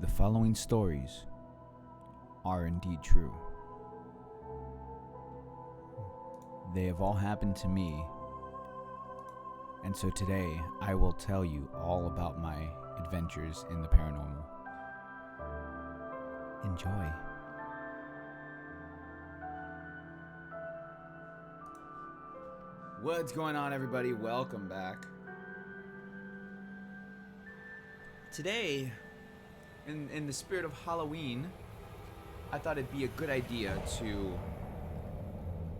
The following stories are indeed true. They have all happened to me, and so today I will tell you all about my adventures in the paranormal. Enjoy. What's going on, everybody? Welcome back. Today, in the spirit of Halloween, I thought it'd be a good idea to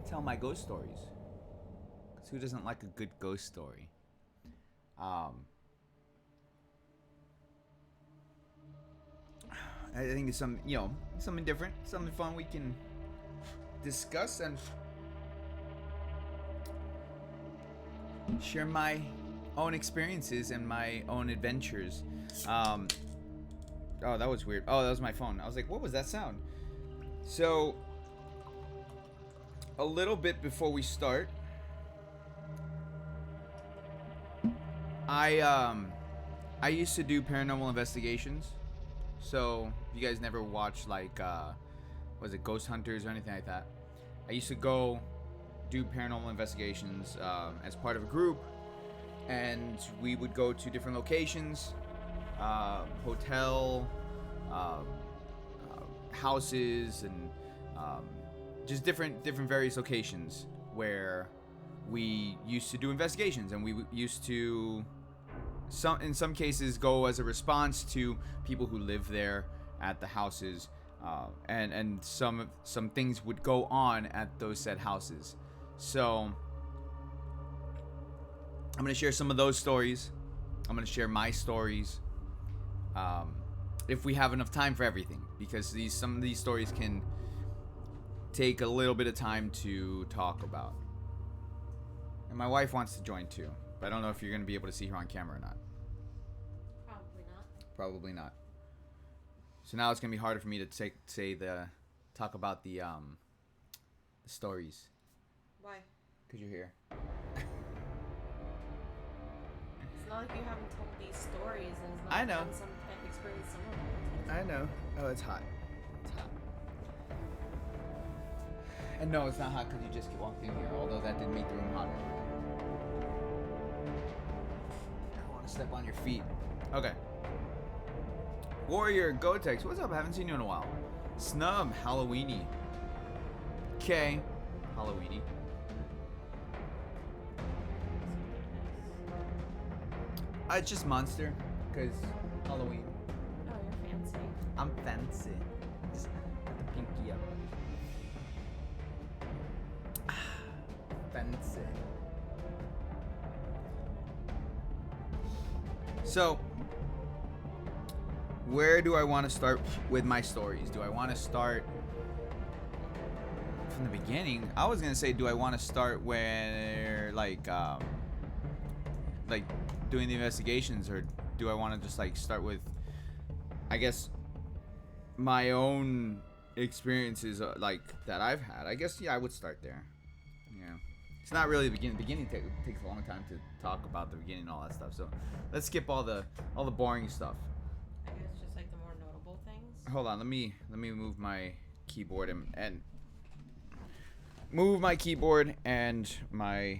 tell my ghost stories. Because who doesn't like a good ghost story? I think it's something different, something fun we can discuss and share my own experiences and my own adventures. Oh, that was weird. Oh, that was my phone. I was like, what was that sound? So, a little bit before we start, I used to do paranormal investigations. So, if you guys never watched, like, was it Ghost Hunters or anything like that? I used to go do paranormal investigations as part of a group, and we would go to different locations, hotel, houses, and just different various locations where we used to do investigations, and we used to in some cases go as a response to people who live there at the houses, and some things would go on at those said houses. So I'm going to share some of those stories. I'm going to share my stories. If we have enough time for everything, because some of these stories can take a little bit of time to talk about. And my wife wants to join too, but I don't know if you're going to be able to see her on camera or not. Probably not. So now it's going to be harder for me to talk about the stories. Why? Because you're here. It's not like you haven't told these stories and it's not I know. Experienced some of them. I know. Oh, it's hot. It's hot. And no, it's not hot because you just walked in here, although that did make the room hotter. I don't want to step on your feet. Okay. Warrior Gotex, what's up? I haven't seen you in a while. Snub, Halloweeny. Okay. Halloweeny. It's just Monster, because Halloween. Oh, you're fancy. I'm fancy. Just got the pinky up. Fancy. So, where do I want to start with my stories? Do I want to start from the beginning? I was gonna say, do I want to start where like doing the investigations, or do I want to just like start with, I guess, my own experiences like that I've had? I guess I would start there. Yeah, it's not really the beginning. The beginning takes a long time to talk about the beginning and all that stuff. So let's skip all the boring stuff. I guess just like the more notable things. Hold on, let me move my keyboard and move my keyboard and my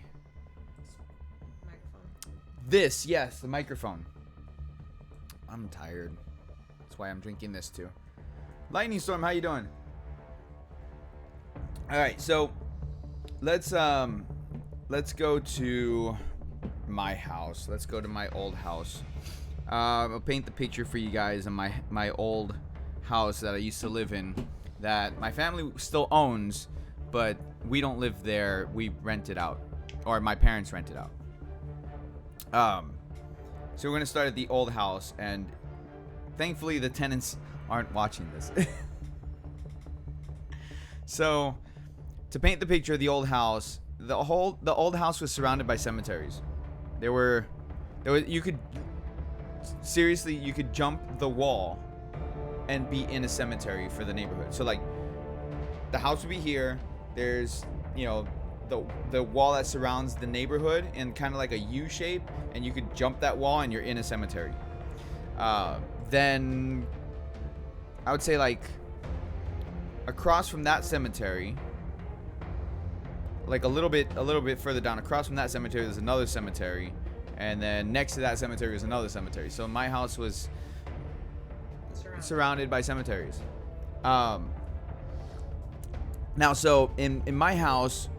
Microphone. this, yes, the microphone. I'm tired. That's why I'm drinking this too. Lightning Storm, how you doing? All right, so let's go to my house. Let's go to my old house. I'll paint the picture for you guys of my old house that I used to live in, that my family still owns, but we don't live there. We rent it out, or my parents rent it out. So we're gonna start at the old house, and thankfully the tenants aren't watching this. So, to paint the picture of the old house, the old house was surrounded by cemeteries. You could jump the wall and be in a cemetery for the neighborhood. So like, the house would be here. There's, the wall that surrounds the neighborhood in kind of like a U shape, and you could jump that wall and you're in a cemetery. Then I would say like across from that cemetery, like a little bit further down, across from that cemetery, there's another cemetery, and then next to that cemetery is another cemetery. So my house was surrounded by cemeteries. Now, so in my house,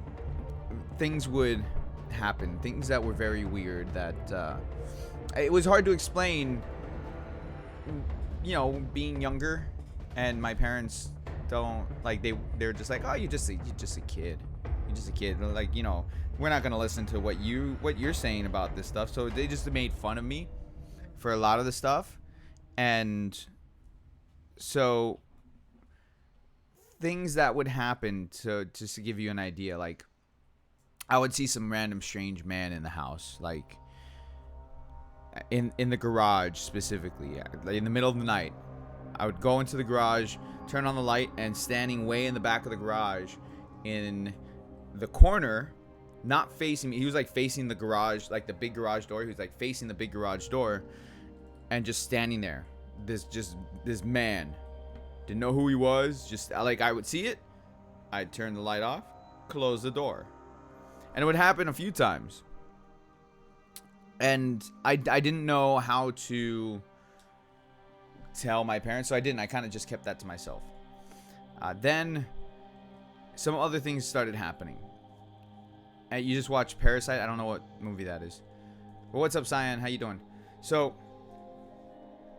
things would happen, things that were very weird, that it was hard to explain, you know, being younger, and my parents don't, like, they're just like, oh, you're just a kid. You're just a kid. Like, you know, we're not gonna listen to what you're saying about this stuff. So they just made fun of me for a lot of the stuff. And so things that would happen, to just to give you an idea, like I would see some random strange man in the house, like in the garage specifically, like in the middle of the night. I would go into the garage, turn on the light, and standing way in the back of the garage in the corner, not facing me, he was like facing the garage, like the big garage door. He was like facing the big garage door and just standing there. This man, didn't know who he was, just like I would see it, I'd turn the light off, close the door. And it would happen a few times. And I didn't know how to tell my parents, so I didn't. I kind of just kept that to myself. Then some other things started happening. And you just watched Parasite. I don't know what movie that is. But what's up, Cyan? How you doing? So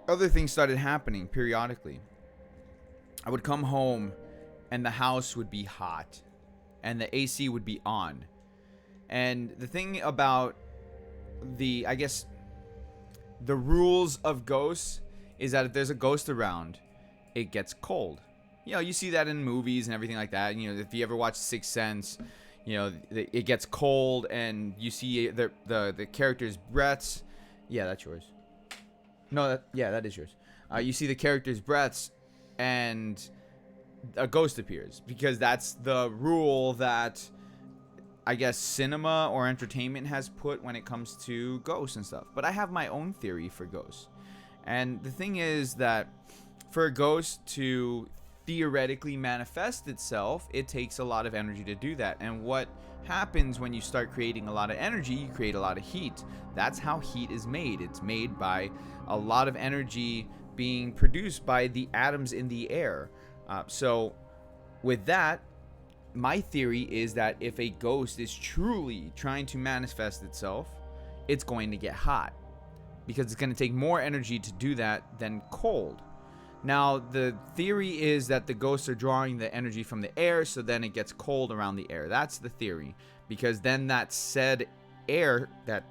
other things started happening periodically. I would come home and the house would be hot and the AC would be on. And the thing about I guess the rules of ghosts is that if there's a ghost around, it gets cold. You know, you see that in movies and everything like that. You know, if you ever watch Sixth Sense, you know, it gets cold and you see the character's breaths. Yeah, that's yours. No, that is yours. You see the character's breaths and a ghost appears, because that's the rule that I guess cinema or entertainment has put when it comes to ghosts and stuff. But I have my own theory for ghosts. And the thing is that for a ghost to theoretically manifest itself, it takes a lot of energy to do that. And what happens when you start creating a lot of energy, you create a lot of heat. That's how heat is made. It's made by a lot of energy being produced by the atoms in the air. So with that, my theory is that if a ghost is truly trying to manifest itself, it's going to get hot, because it's going to take more energy to do that than cold. Now, the theory is that the ghosts are drawing the energy from the air, so then it gets cold around the air. That's the theory, because then that said air, that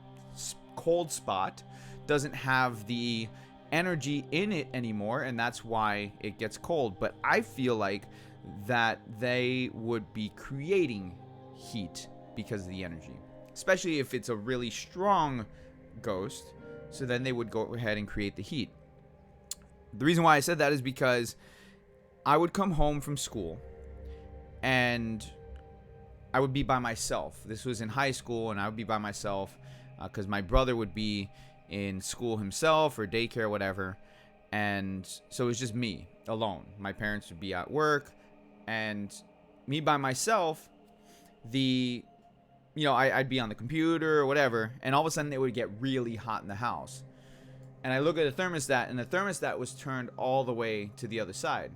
cold spot, doesn't have the energy in it anymore, and that's why it gets cold. But I feel like that they would be creating heat because of the energy, especially if it's a really strong ghost. So then they would go ahead and create the heat. The reason why I said that is because I would come home from school and I would be by myself. This was in high school, and I would be by myself because my brother would be in school himself or daycare or whatever. And so it was just me alone. My parents would be at work, and me by myself, I'd be on the computer or whatever, and all of a sudden it would get really hot in the house. And I look at the thermostat, and the thermostat was turned all the way to the other side.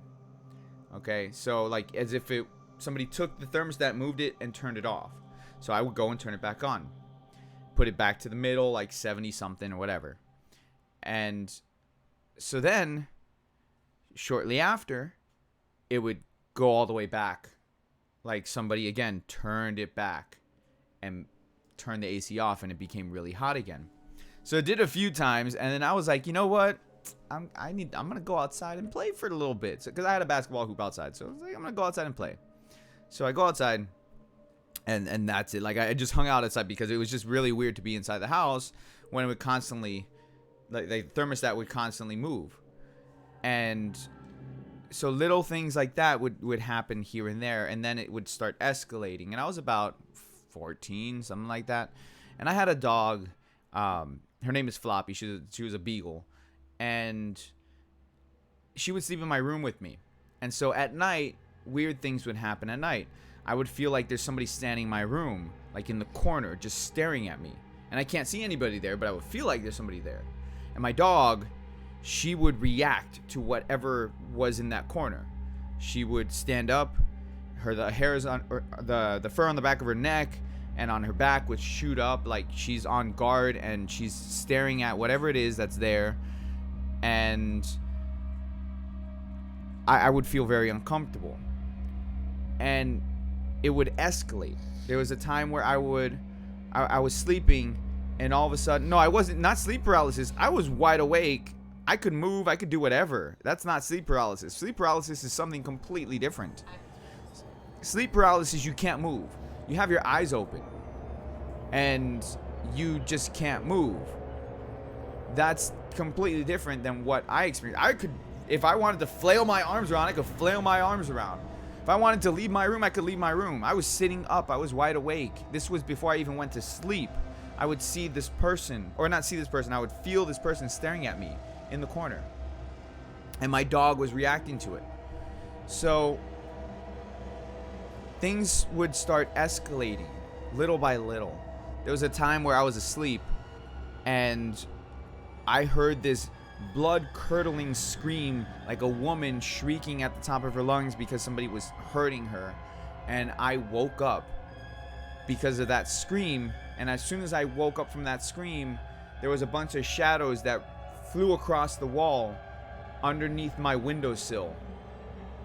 Okay, so like as if somebody took the thermostat, moved it, and turned it off. So I would go and turn it back on, put it back to the middle, like 70 something or whatever. And so then, shortly after, it would go all the way back. Like somebody, again, turned it back and turned the AC off, and it became really hot again. So it did a few times, and then I was like, you know what? I'm gonna go outside and play for a little bit, because I had a basketball hoop outside. So I was like, I'm gonna go outside and play. So I go outside, and that's it. Like I just hung out outside because it was just really weird to be inside the house when it would constantly, like the thermostat would constantly move. And so little things like that would happen here and there, and then it would start escalating. And I was about 14, something like that. And I had a dog. Her name is Floppy. She was a beagle. And she would sleep in my room with me. And so at night, weird things would happen at night. I would feel like there's somebody standing in my room, like in the corner, just staring at me. And I can't see anybody there, but I would feel like there's somebody there. And my dog, she would react to whatever was in that corner. She would stand up, the hairs on the fur on the back of her neck and on her back would shoot up like she's on guard and she's staring at whatever it is that's there. And I would feel very uncomfortable. And it would escalate. There was a time where I was sleeping, and all of a sudden, no, I wasn't, not sleep paralysis. I was wide awake. I could move. I could do whatever. That's not sleep paralysis. Sleep paralysis is something completely different. Sleep paralysis, you can't move. You have your eyes open, and you just can't move. That's completely different than what I experienced. I could, if I wanted to flail my arms around, I could flail my arms around. If I wanted to leave my room, I could leave my room. I was sitting up. I was wide awake. This was before I even went to sleep. I would see this person, or not see this person, I would feel this person staring at me in the corner. And my dog was reacting to it. So things would start escalating little by little. There was a time where I was asleep and I heard this blood-curdling scream, like a woman shrieking at the top of her lungs because somebody was hurting her. And I woke up because of that scream. And as soon as I woke up from that scream, there was a bunch of shadows that flew across the wall underneath my windowsill.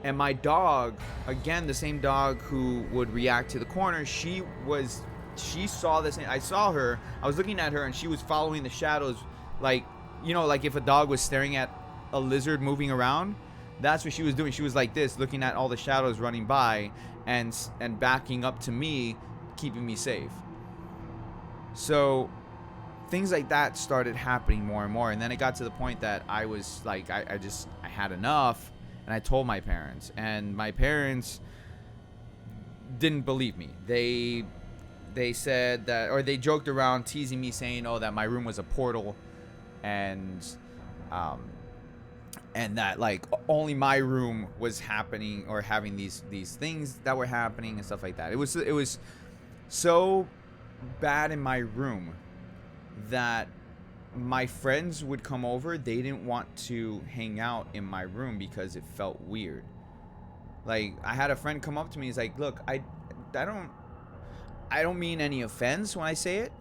And my dog, again, the same dog who would react to the corner, she saw this. I saw her. I was looking at her, and she was following the shadows, like, you know, like if a dog was staring at a lizard moving around. That's what she was doing. She was like this, looking at all the shadows running by and backing up to me, keeping me safe. So things like that started happening more and more. And then it got to the point that I was like, I had enough. And I told my parents. And my parents didn't believe me. They said that, or they joked around teasing me saying, oh, that my room was a portal. And that like only my room was happening or having these things that were happening and stuff like that. It was so bad in my room that my friends would come over. They didn't want to hang out in my room because it felt weird. Like, I had a friend come up to me. He's like, look, I don't mean any offense when I say it,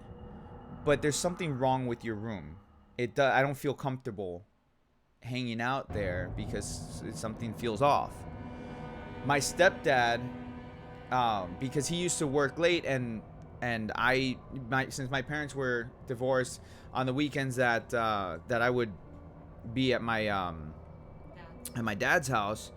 but there's something wrong with your room. I don't feel comfortable hanging out there because something feels off. My stepdad, because he used to work late, and since my parents were divorced, on the weekends that I would be at my dad's house,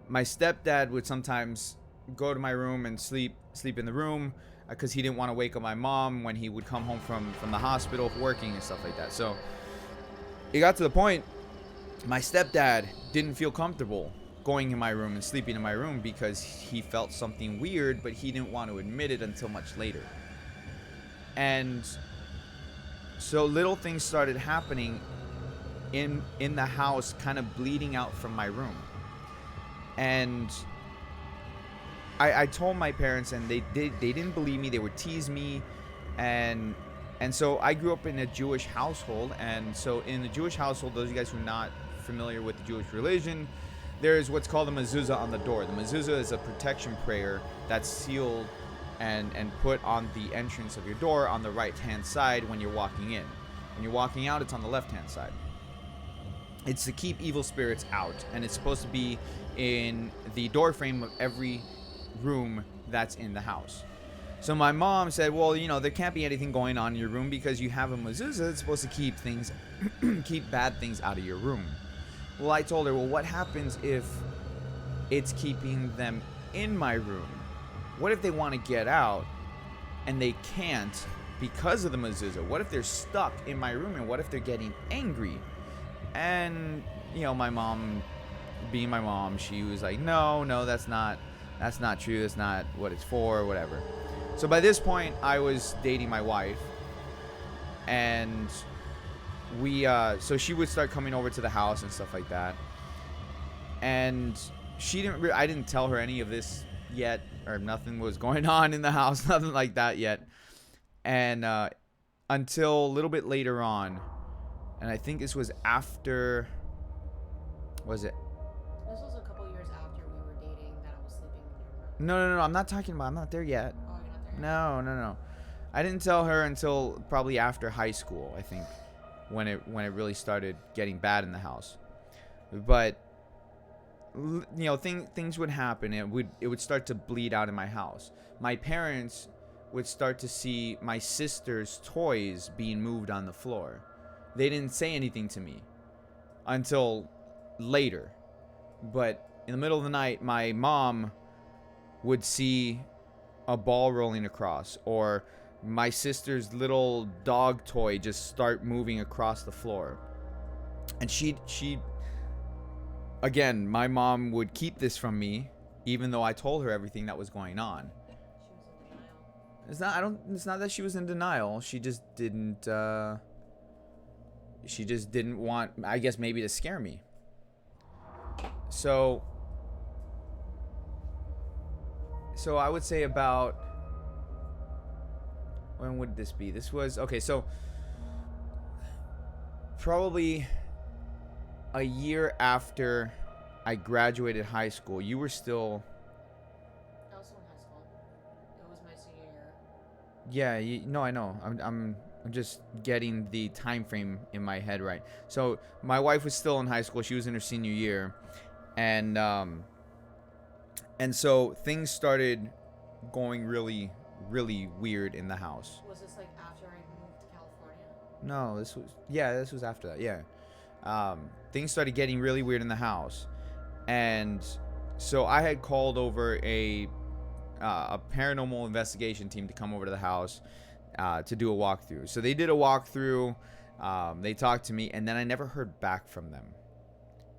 my stepdad would sometimes go to my room and sleep in the room because he didn't want to wake up my mom when he would come home from the hospital working and stuff like that. So it got to the point my stepdad didn't feel comfortable going in my room and sleeping in my room because he felt something weird, but he didn't want to admit it until much later. And so little things started happening in the house, kind of bleeding out from my room. And I told my parents, and they didn't believe me. They would tease me, and so I grew up in a Jewish household. And so in the Jewish household, those of you guys who are not familiar with the Jewish religion, there is what's called a mezuzah on the door. The mezuzah is a protection prayer that's sealed and put on the entrance of your door on the right-hand side when you're walking in. When you're walking out, it's on the left-hand side. It's to keep evil spirits out, and it's supposed to be in the door frame of every room that's in the house. So my mom said, well, you know, there can't be anything going on in your room because you have a mezuzah that's supposed to keep things, keep bad things out of your room. Well, I told her, well, what happens if it's keeping them in my room? What if they want to get out and they can't because of the mezuzah? What if they're stuck in my room, and what if they're getting angry? And, you know, my mom, being my mom, she was like, no, that's not true. That's not what it's for, or whatever. So by this point, I was dating my wife, and so she would start coming over to the house and stuff like that. and she didn't. I didn't tell her any of this yet, or nothing was going on in the house, nothing like that yet. And until a little bit later on, and I think this was after. Was it? This was a couple years after we were dating that I was sleeping in your room. No. I'm not talking about. I'm not there yet. Oh, you're not there yet? No. I didn't tell her until probably after high school, I think, when it really started getting bad in the house. But things would happen. It would start to bleed out in my house. My parents would start to see my sister's toys being moved on the floor. They didn't say anything to me until later. But in the middle of the night, my mom would see a ball rolling across, or my sister's little dog toy just start moving across the floor. And she again, my mom would keep this from me, even though I told her everything that was going on. She was in denial. It's not that she was in denial. She just didn't want, I guess, maybe to scare me. So I would say about, when would this be? This was, okay, so probably a year after I graduated high school. You were still... I was still in high school. It was my senior year. Yeah, no, I know. I'm just getting the time frame in my head right. So my wife was still in high school. She was in her senior year, and so things started going really, really weird in the house. Was this like after I moved to California? No, this was after that. Yeah. Things started getting really weird in the house, and so I had called over a paranormal investigation team to come over to the house to do a walkthrough. So they did a walkthrough. They talked to me, and then I never heard back from them,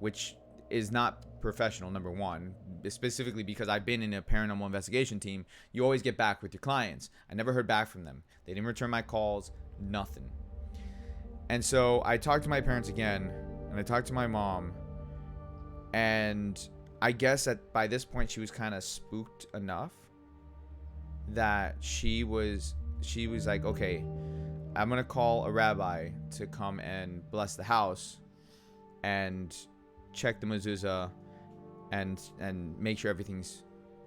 which is not professional, number one, specifically because I've been in a paranormal investigation team. You always get back with your clients. I never heard back from them. They didn't return my calls, nothing. And so I talked to my parents again, and I talked to my mom, and I guess that by this point she was kind of spooked enough that she was like, okay, I'm gonna call a rabbi to come and bless the house and check the mezuzah and make sure everything's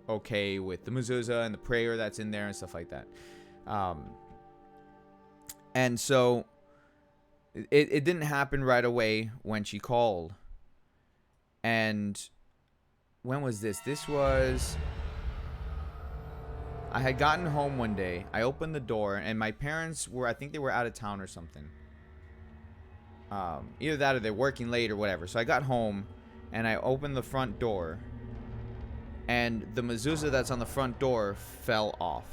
okay with the mezuzah and the prayer that's in there and stuff like that. And so it didn't happen right away when she called. And when was this? This was... I had gotten home one day. I opened the door, and my parents were, I think they were out of town or something. Either that or they're working late or whatever. So I got home, and I opened the front door, and the mezuzah that's on the front door fell off.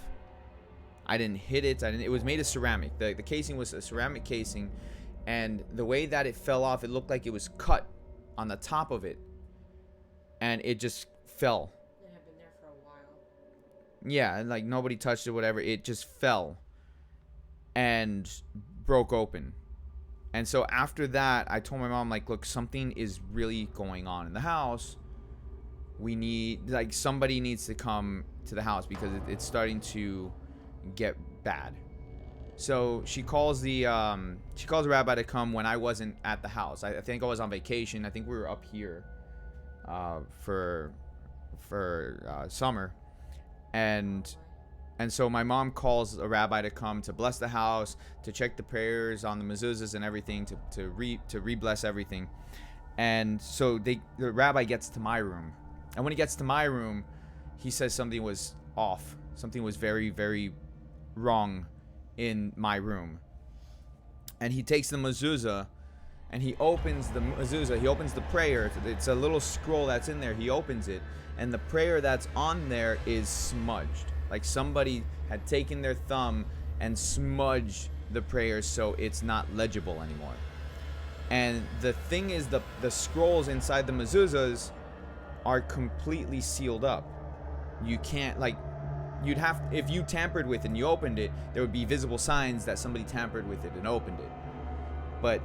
I didn't hit it. It was made of ceramic. The casing was a ceramic casing, and the way that it fell off, it looked like it was cut on the top of it, and it just fell. It had been there for a while. Yeah, and like nobody touched it, whatever. It just fell and broke open. And so after that, I told my mom, like, look, something is really going on in the house. We need, like, somebody needs to come to the house because it's starting to get bad. So she calls the rabbi to come when I wasn't at the house. I think I was on vacation. I think we were up here for summer, and so my mom calls a rabbi to come to bless the house, to check the prayers on the mezuzahs and everything, to re-bless everything. And so the rabbi gets to my room, and when he gets to my room, he says something was off. Something was very, very wrong in my room. And he takes the mezuzah, and he opens the mezuzah. He opens the prayer. It's a little scroll that's in there. He opens it, and the prayer that's on there is smudged. Like somebody had taken their thumb and smudged the prayer so it's not legible anymore. And the thing is, the scrolls inside the mezuzahs are completely sealed up. You can't, like, you'd have, if you tampered with it and you opened it, there would be visible signs that somebody tampered with it and opened it. But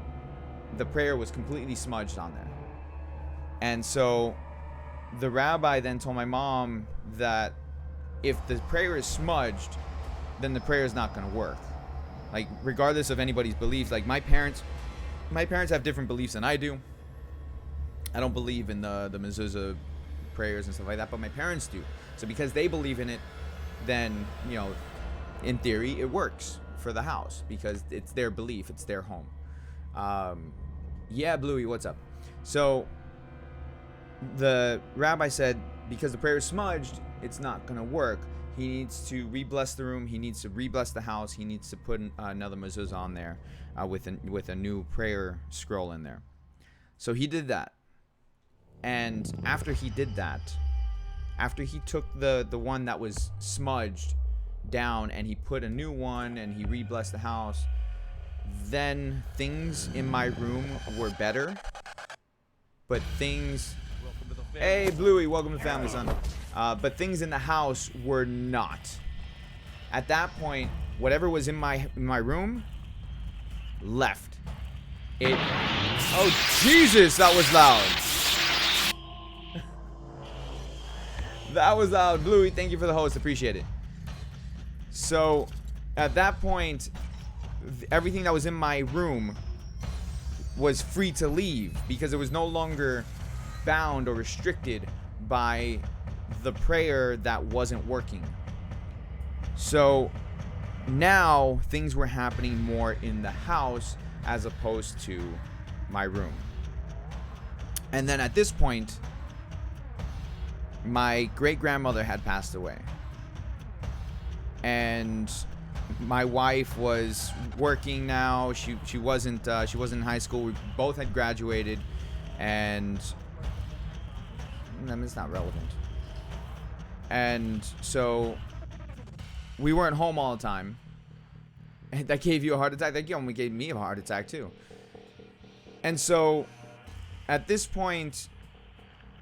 the prayer was completely smudged on there. And so the rabbi then told my mom that if the prayer is smudged, then the prayer is not going to work. Like, regardless of anybody's beliefs. Like, my parents have different beliefs than I do. I don't believe in the mezuzah prayers and stuff like that, but my parents do. So because they believe in it, then, you know, in theory, it works for the house because it's their belief, it's their home. Yeah, Bluey, what's up? So the rabbi said because the prayer is smudged, it's not gonna work. He needs to re-bless the room. He needs to re-bless the house. He needs to put another mezuzah on there with a new prayer scroll in there. So he did that. And after he did that, after he took the one that was smudged down and he put a new one and he re-blessed the house, then things in my room were better. But things... Hey, Bluey, welcome to the family, son. But things in the house were not. At that point, whatever was in my room left. Oh, Jesus, that was loud. That was loud. Bluey, thank you for the host. Appreciate it. So, at that point, everything that was in my room was free to leave because it was no longer bound or restricted by the prayer that wasn't working. So now things were happening more in the house as opposed to my room. And then at this point, my great-grandmother had passed away. And my wife was working now. She wasn't in high school. We both had graduated, and it's not relevant. And so we weren't home all the time. And that gave you a heart attack. That only gave me a heart attack too. And so at this point,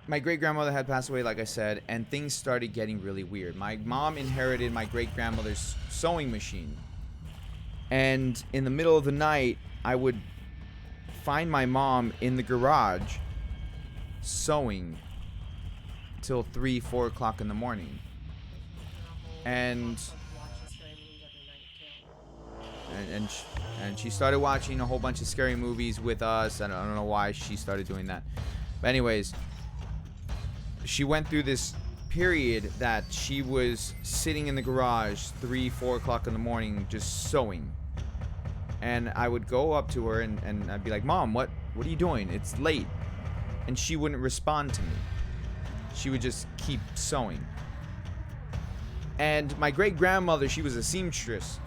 my great-grandmother had passed away, like I said, and things started getting really weird. My mom inherited my great-grandmother's sewing machine. And in the middle of the night, I would find my mom in the garage sewing till 3, 4 o'clock in the morning. And she started watching a whole bunch of scary movies with us. I don't know why she started doing that. But anyways, she went through this period that she was sitting in the garage 3, 4 o'clock in the morning just sewing. And I would go up to her and I'd be like, Mom, what are you doing? It's late. And she wouldn't respond to me. She would just keep sewing. And my great-grandmother, she was a seamstress.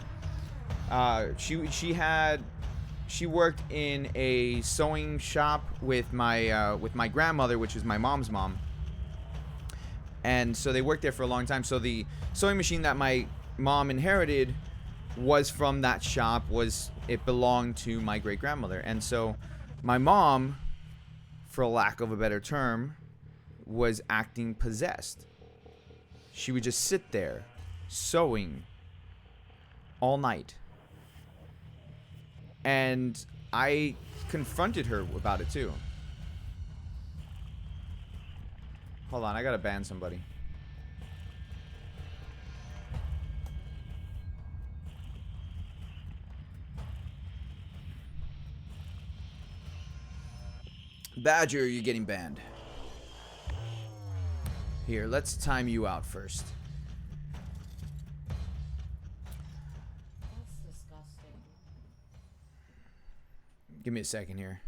She worked in a sewing shop with my grandmother, which is my mom's mom. And so they worked there for a long time. So the sewing machine that my mom inherited was from that shop. It belonged to my great-grandmother. And so my mom, for lack of a better term, was acting possessed. She would just sit there sewing all night. And I confronted her about it too. Hold on, I gotta ban somebody. Badger, you're getting banned. Here, let's time you out first. That's disgusting. Give me a second here.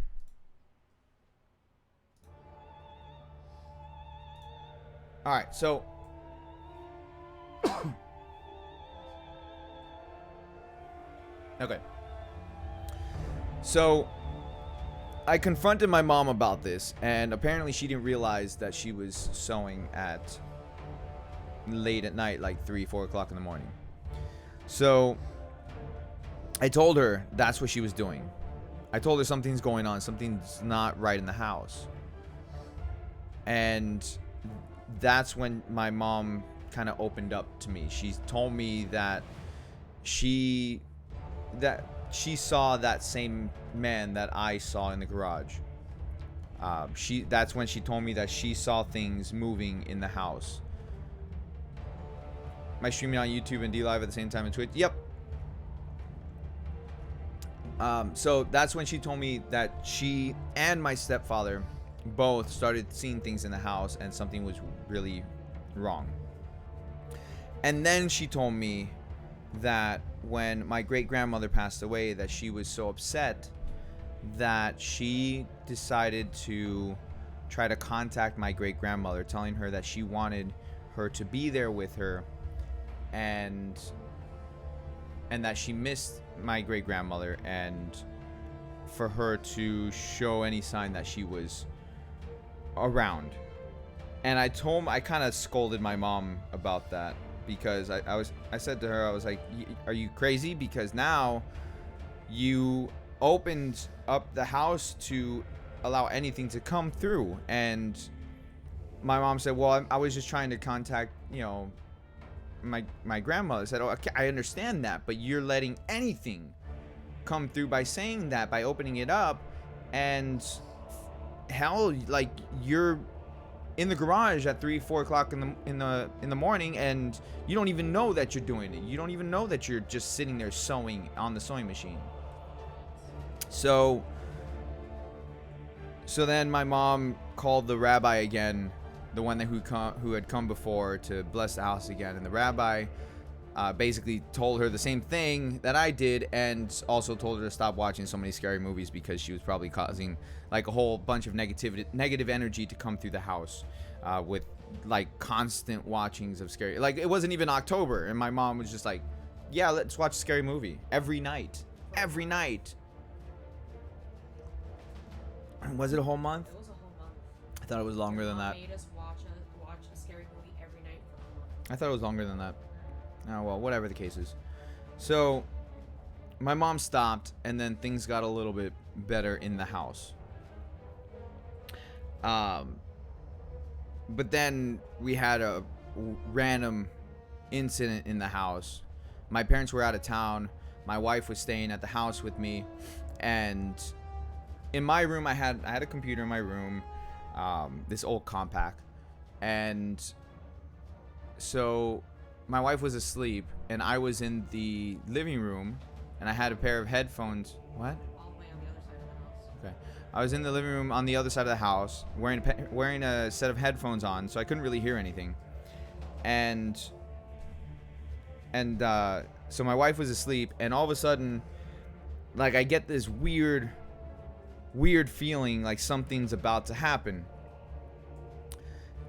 Alright, so okay. So I confronted my mom about this, and apparently she didn't realize that she was sewing at late at night, like 3, 4 o'clock in the morning. So I told her that's what she was doing. I told her something's going on, something's not right in the house. And that's when my mom kind of opened up to me. She told me that she saw that same man that I saw in the garage. That's when she told me that she saw things moving in the house. Am I streaming on YouTube and D Live at the same time on Twitch? Yep. So that's when she told me that she and my stepfather both started seeing things in the house and something was really wrong. And then she told me that when my great-grandmother passed away, that she was so upset that she decided to try to contact my great-grandmother, telling her that she wanted her to be there with her, and that she missed my great-grandmother, and for her to show any sign that she was around. And I kind of scolded my mom about that, because I said to her, I was like, are you crazy? Because now you opened up the house to allow anything to come through. And my mom said, well, I was just trying to contact, my grandmother. I said, oh, okay, I understand that, but you're letting anything come through by saying that, by opening it up. And hell, like, you're in the garage at 3-4 o'clock in the morning, and you don't even know that you're doing it. You don't even know that you're just sitting there sewing on the sewing machine. So then my mom called the rabbi again, the one who had come before, to bless the house again. And the rabbi basically told her the same thing that I did, and also told her to stop watching so many scary movies, because she was probably causing like a whole bunch of negative energy to come through the house with like constant watchings of scary. Like, it wasn't even October, and my mom was just like, yeah, let's watch a scary movie every night. Was it a whole month? It was a whole month. I thought it was longer than that. Made us watch a scary movie every night for a month. I thought it was longer than that. Oh, well, whatever the case is. So my mom stopped, and then things got a little bit better in the house. But then we had a random incident in the house. My parents were out of town. My wife was staying at the house with me, and in my room, I had a computer in my room, this old compact, and so my wife was asleep, and I was in the living room, and I had a pair of headphones. What? All the way on the other side of the house. Okay. I was in the living room on the other side of the house, wearing a set of headphones on, so I couldn't really hear anything. And so my wife was asleep, and all of a sudden, like, I get this weird feeling like something's about to happen.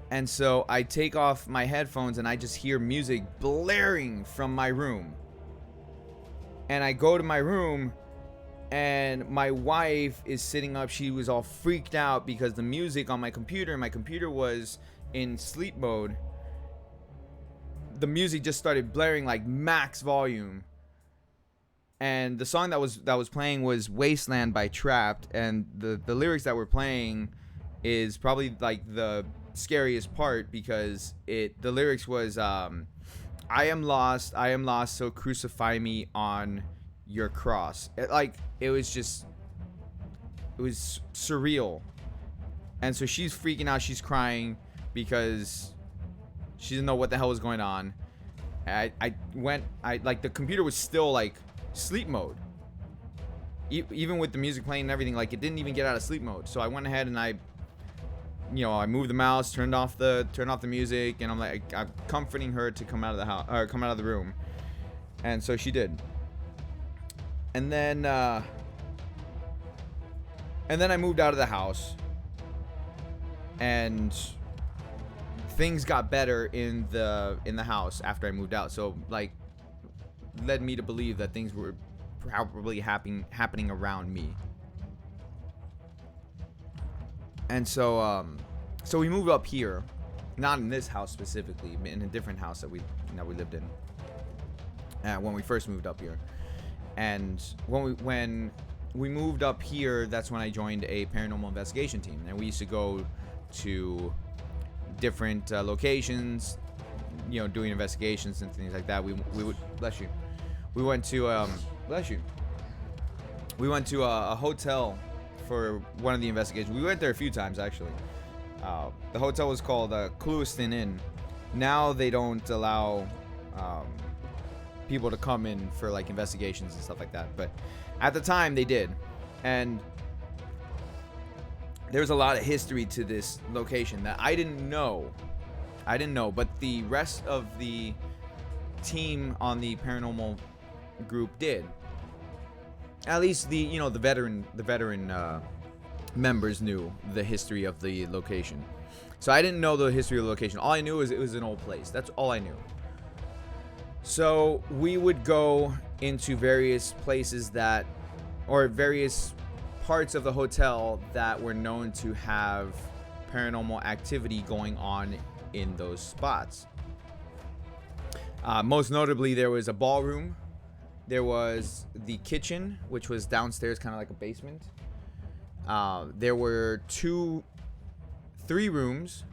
And so I take off my headphones, and I just hear music blaring from my room. And I go to my room, and my wife is sitting up. She was all freaked out because the music on my computer was in sleep mode. The music just started blaring like max volume. And the song that was playing was Wasteland by Trapped, and the lyrics that were playing is probably like the scariest part, because the lyrics was I am lost, so crucify me on your cross. It was surreal. And so she's freaking out, she's crying because she didn't know what the hell was going on. The computer was still like sleep mode, even with the music playing and everything. Like, it didn't even get out of sleep mode. So I went ahead and I moved the mouse, turned off the music, and I'm comforting her to come out of the house, or come out of the room. And so she did. And then I moved out of the house, and things got better in the house after I moved out. So like, led me to believe that things were probably happening around me. And so we moved up here, not in this house specifically, but in a different house that we lived in when we first moved up here. And when we moved up here, that's when I joined a paranormal investigation team, and we used to go to different locations, doing investigations and things like that. We would bless you. We went to bless you. We went to a hotel for one of the investigations. We went there a few times actually. The hotel was called Clewiston Inn. Now they don't allow people to come in for like investigations and stuff like that, but at the time they did. And there's a lot of history to this location that I didn't know, but the rest of the team on the paranormal group did. At least the veteran members knew the history of the location. So I didn't know the history of the location. All I knew is it was an old place. That's all I knew. So we would go into various places or various parts of the hotel that were known to have paranormal activity going on in those spots. Most notably, there was a ballroom. There was the kitchen, which was downstairs, kind of like a basement. There were 3 rooms.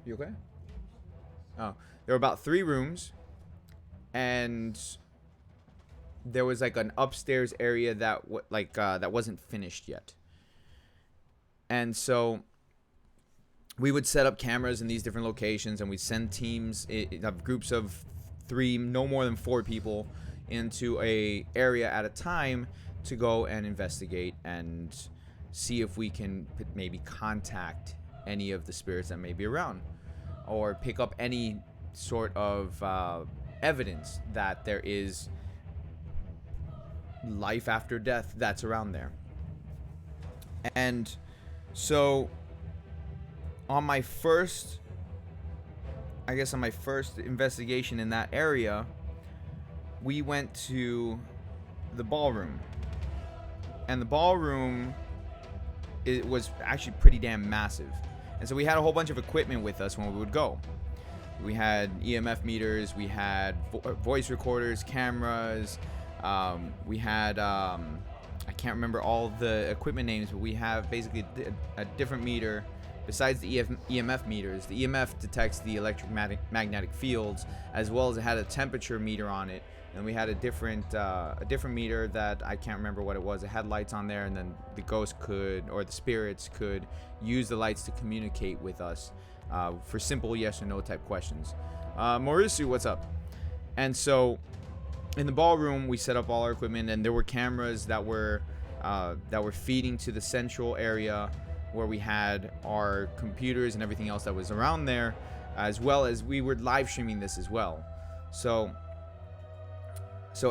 You okay? Oh, there were about 3 rooms, and there was like an upstairs area that that wasn't finished yet. And so we would set up cameras in these different locations, and we'd send teams of groups of 3, no more than 4 people, into a area at a time to go and investigate and see if we can maybe contact any of the spirits that may be around, or pick up any sort of evidence that there is life after death that's around there. And so on my first investigation in that area, we went to the ballroom. And the ballroom, it was actually pretty damn massive. And so we had a whole bunch of equipment with us when we would go. We had EMF meters, we had voice recorders, cameras, we had I can't remember all the equipment names, but we have basically a different meter besides the EMF meters. The EMF detects the electromagnetic fields, as well as it had a temperature meter on it. And we had a different meter that I can't remember what it was. It had lights on there, and then the ghost the spirits could use the lights to communicate with us for simple yes or no type questions. Mauricio, what's up? And so in the ballroom, we set up all our equipment, and there were cameras that were feeding to the central area where we had our computers and everything else that was around there, as well as we were live streaming this as well. So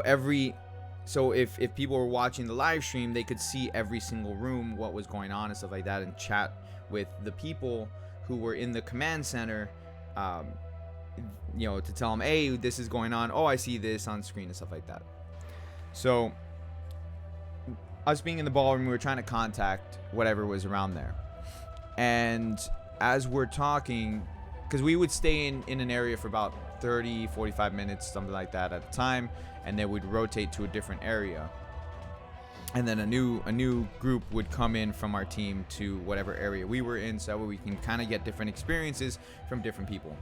if people were watching the live stream, they could see every single room, what was going on and stuff like that, and chat with the people who were in the command center, to tell them, hey, this is going on. Oh, I see this on screen and stuff like that. So us being in the ballroom, we were trying to contact whatever was around there. And as we're talking, because we would stay in an area for about 30, 45 minutes, something like that at a time, and then we'd rotate to a different area. And then a new group would come in from our team to whatever area we were in, so we can kind of get different experiences from different people.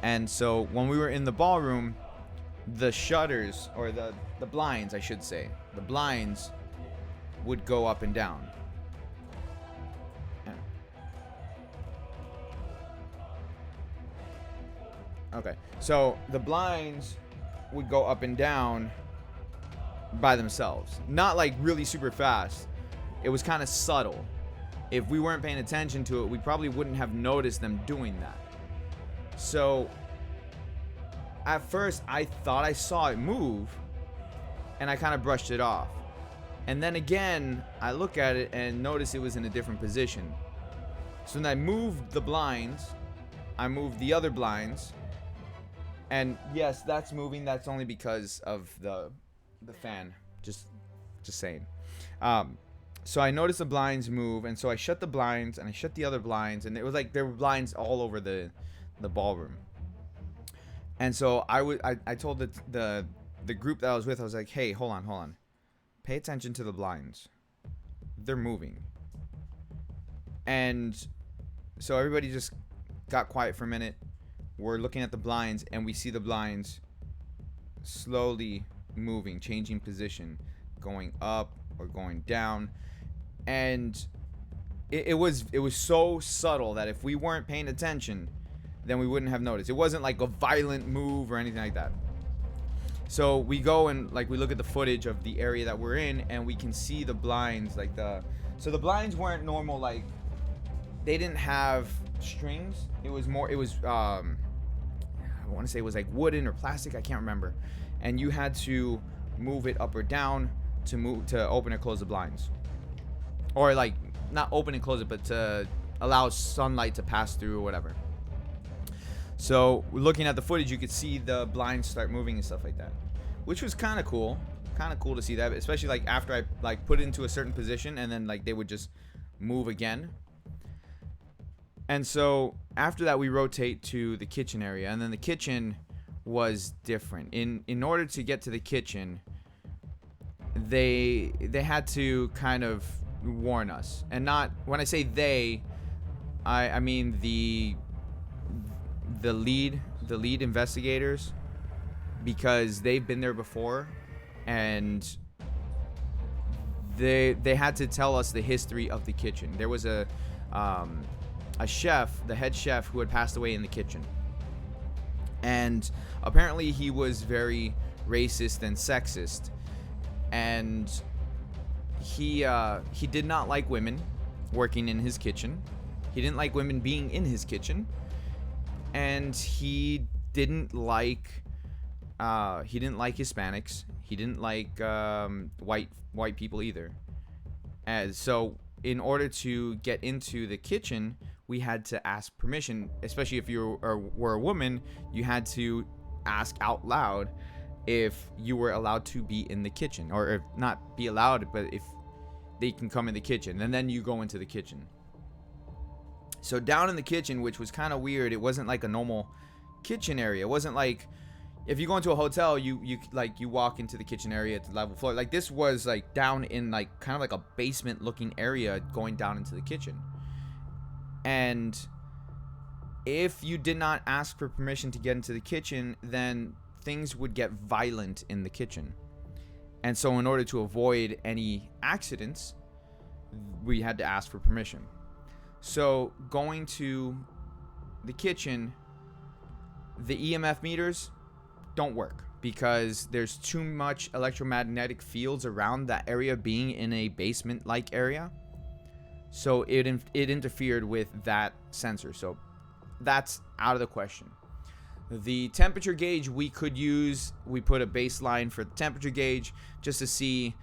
And so when we were in the ballroom, the shutters, or the blinds, I should say, the blinds would go up and down. Okay, so the blinds would go up and down by themselves. Not like really super fast. It was kind of subtle. If we weren't paying attention to it, we probably wouldn't have noticed them doing that. So at first I thought I saw it move, and I kind of brushed it off. And then again, I look at it and notice it was in a different position. So then I moved the blinds. I moved the other blinds. And yes, that's moving. That's only because of the fan. Just saying. So I noticed the blinds move, and so I shut the blinds, and I shut the other blinds, and it was like there were blinds all over the ballroom. And so I told the group that I was with, I was like, hey, hold on. Pay attention to the blinds. They're moving. And so everybody just got quiet for a minute. We're looking at the blinds, and we see the blinds slowly moving, changing position, going up or going down, and it was so subtle that if we weren't paying attention, then we wouldn't have noticed. It wasn't like a violent move or anything like that. So we go and like we look at the footage of the area that we're in, and we can see the blinds, like the blinds weren't normal, like they didn't have strings. It was I want to say it was like wooden or plastic, I can't remember. And you had to move it up or down to open or close the blinds. Or like not open and close it, but to allow sunlight to pass through or whatever. So looking at the footage, you could see the blinds start moving and stuff like that, which was kind of cool. Kind of cool to see that, especially like after I like put it into a certain position and then like they would just move again. And so after that, we rotate to the kitchen area, and then the kitchen was different. In order to get to the kitchen, they had to kind of warn us, and not when I say they, I mean the lead investigators, because they've been there before, and they had to tell us the history of the kitchen. There was a chef, the head chef, who had passed away in the kitchen, and apparently he was very racist and sexist, and he did not like women working in his kitchen. He didn't like women being in his kitchen, and he didn't like Hispanics. He didn't like white people either. And so in order to get into the kitchen, we had to ask permission. Especially if you were a woman, you had to ask out loud if you were allowed to be in the kitchen, or if not be allowed, but if they can come in the kitchen, and then you go into the kitchen. So down in the kitchen, which was kind of weird, it wasn't like a normal kitchen area. It wasn't like if you go into a hotel, you walk into the kitchen area at the level floor. Like this was like down in like kind of like a basement looking area going down into the kitchen. And if you did not ask for permission to get into the kitchen, then things would get violent in the kitchen. And so in order to avoid any accidents, we had to ask for permission. So going to the kitchen, the EMF meters don't work because there's too much electromagnetic fields around that area, being in a basement-like area. So it interfered with that sensor. So that's out of the question. The temperature gauge we could use, we put a baseline for the temperature gauge just to see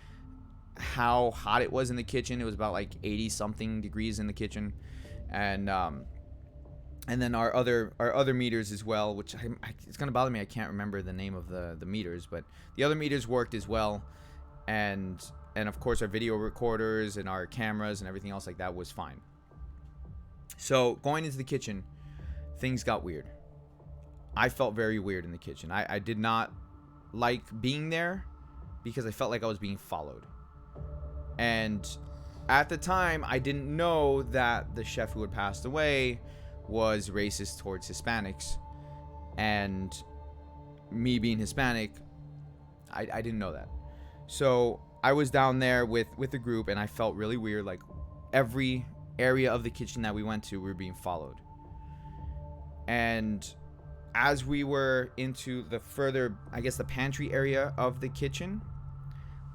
how hot it was in the kitchen. It was about like 80 something degrees in the kitchen. And then our other meters as well, which it's gonna bother me, I can't remember the name of the meters, but the other meters worked as well. And of course our video recorders and our cameras and everything else like that was fine. So going into the kitchen, things got weird. I felt very weird in the kitchen. I did not like being there because I felt like I was being followed. And at the time, I didn't know that the chef who had passed away was racist towards Hispanics. And me being Hispanic, I didn't know that. So I was down there with the group, and I felt really weird. Like every area of the kitchen that we went to, we were being followed. And as we were into the further, I guess, the pantry area of the kitchen,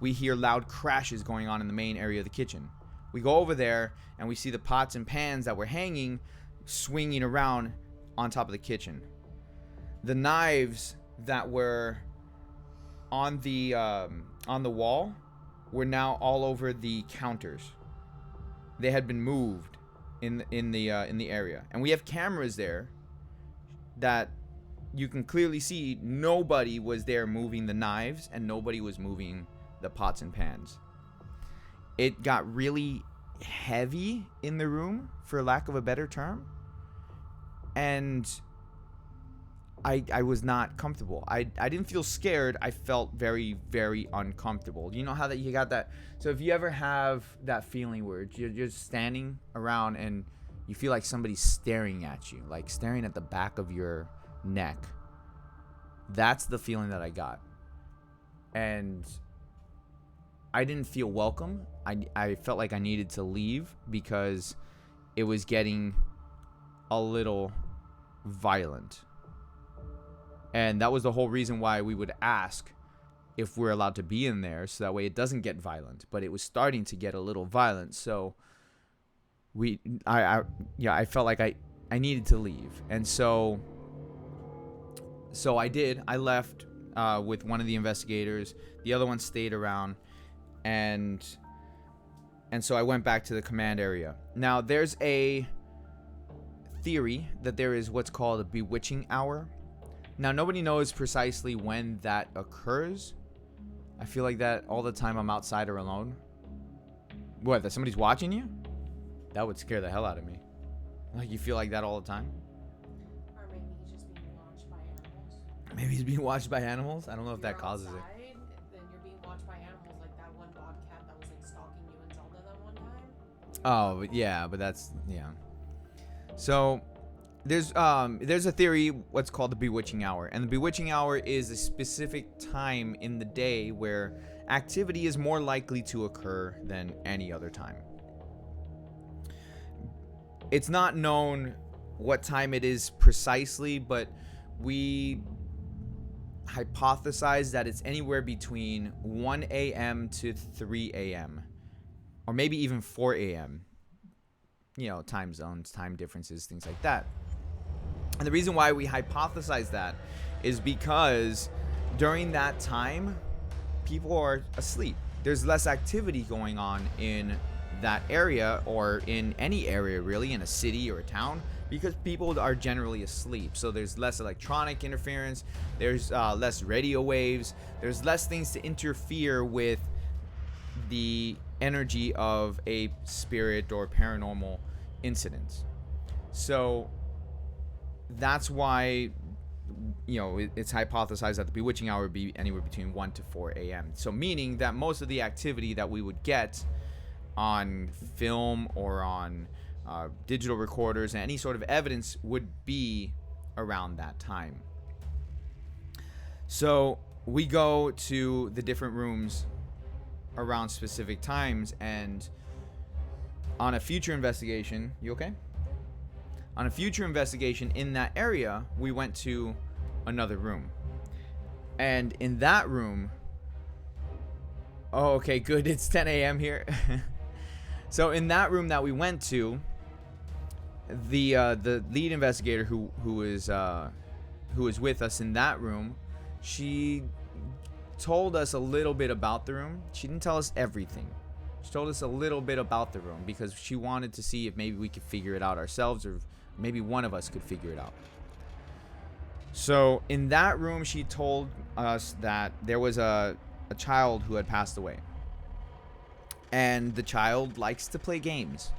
we hear loud crashes going on in the main area of the kitchen. We go over there and we see the pots and pans that were hanging swinging around on top of the kitchen. The knives that were on the wall were now all over the counters. They had been moved in the area, and we have cameras there that you can clearly see nobody was there moving the knives, and nobody was moving the pots and pans. It got really heavy in the room, for lack of a better term, and I was not comfortable. I didn't feel scared. I felt very, very uncomfortable. You know how that you got that? So if you ever have that feeling where you're just standing around and you feel like somebody's staring at you, like staring at the back of your neck. That's the feeling that I got. And I didn't feel welcome. I felt like I needed to leave because it was getting a little violent. And that was the whole reason why we would ask if we're allowed to be in there, so that way it doesn't get violent. But it was starting to get a little violent, so I felt like I needed to leave. And so I did. I left with one of the investigators. The other one stayed around, and so I went back to the command area. Now, there's a theory that there is what's called a bewitching hour. Now, nobody knows precisely when that occurs. I feel like that all the time I'm outside or alone. What, that somebody's watching you? That would scare the hell out of me. Like, you feel like that all the time? Or maybe he's just being watched by animals. Maybe he's being watched by animals? I don't know if that You're causes outside, it. then you're being watched by animals, like that one bobcat that was like stalking you in Zelda that one time. Oh, yeah, but that's, yeah. So, there's a theory, what's called the bewitching hour. And the bewitching hour is a specific time in the day where activity is more likely to occur than any other time. It's not known what time it is precisely, but we hypothesize that it's anywhere between 1 a.m. to 3 a.m. or maybe even 4 a.m. You know, time zones, time differences, things like that. And the reason why we hypothesize that is because during that time, people are asleep. There's less activity going on in that area, or in any area really, in a city or a town, because people are generally asleep. So there's less electronic interference, there's less radio waves, there's less things to interfere with the energy of a spirit or paranormal incident. So that's why, you know, it's hypothesized that the bewitching hour would be anywhere between 1 to 4 a.m. So meaning that most of the activity that we would get on film or on digital recorders and any sort of evidence would be around that time. So we go to the different rooms around specific times, and on a future investigation, you okay? On a future investigation in that area, we went to another room. And in that room, oh, okay, good. It's 10 a.m. here. So in that room that we went to, the lead investigator who was with us in that room, she told us a little bit about the room. She didn't tell us everything. She told us a little bit about the room because she wanted to see if maybe we could figure it out ourselves, or maybe one of us could figure it out. So in that room, she told us that there was a child who had passed away. And the child likes to play games.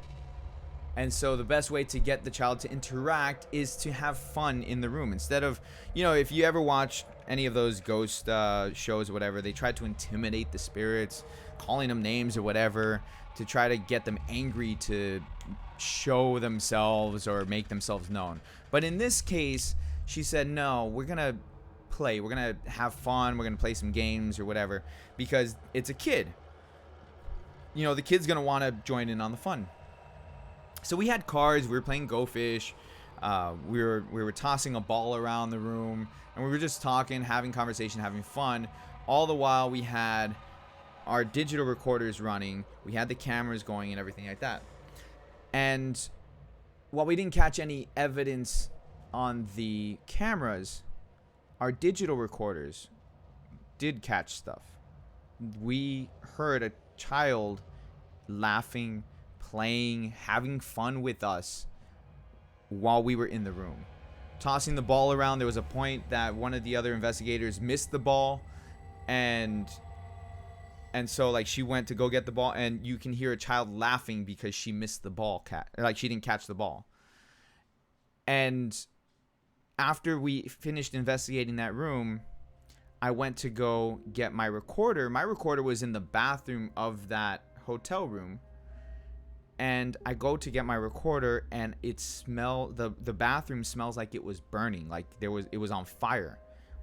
And so the best way to get the child to interact is to have fun in the room. Instead of, you know, if you ever watch any of those ghost shows or whatever, they try to intimidate the spirits, calling them names or whatever, to try to get them angry to show themselves or make themselves known. But in this case, she said, no, we're going to play. We're going to have fun. We're going to play some games or whatever, because it's a kid. You know, the kid's going to want to join in on the fun. So we had cards. We were playing Go Fish. We were tossing a ball around the room. And we were just talking, having conversation, having fun. All the while we had our digital recorders running. We had the cameras going and everything like that. And while we didn't catch any evidence on the cameras, our digital recorders did catch stuff. We heard a child laughing, playing, having fun with us while we were in the room, tossing the ball around. There was a point that one of the other investigators missed the ball, and so like she went to go get the ball, and you can hear a child laughing because she missed the ball, like she didn't catch the ball. And after we finished investigating that room, I went to go get my recorder. My recorder was in the bathroom of that hotel room. And I go to get my recorder, and the bathroom smells like it was burning, like it was on fire.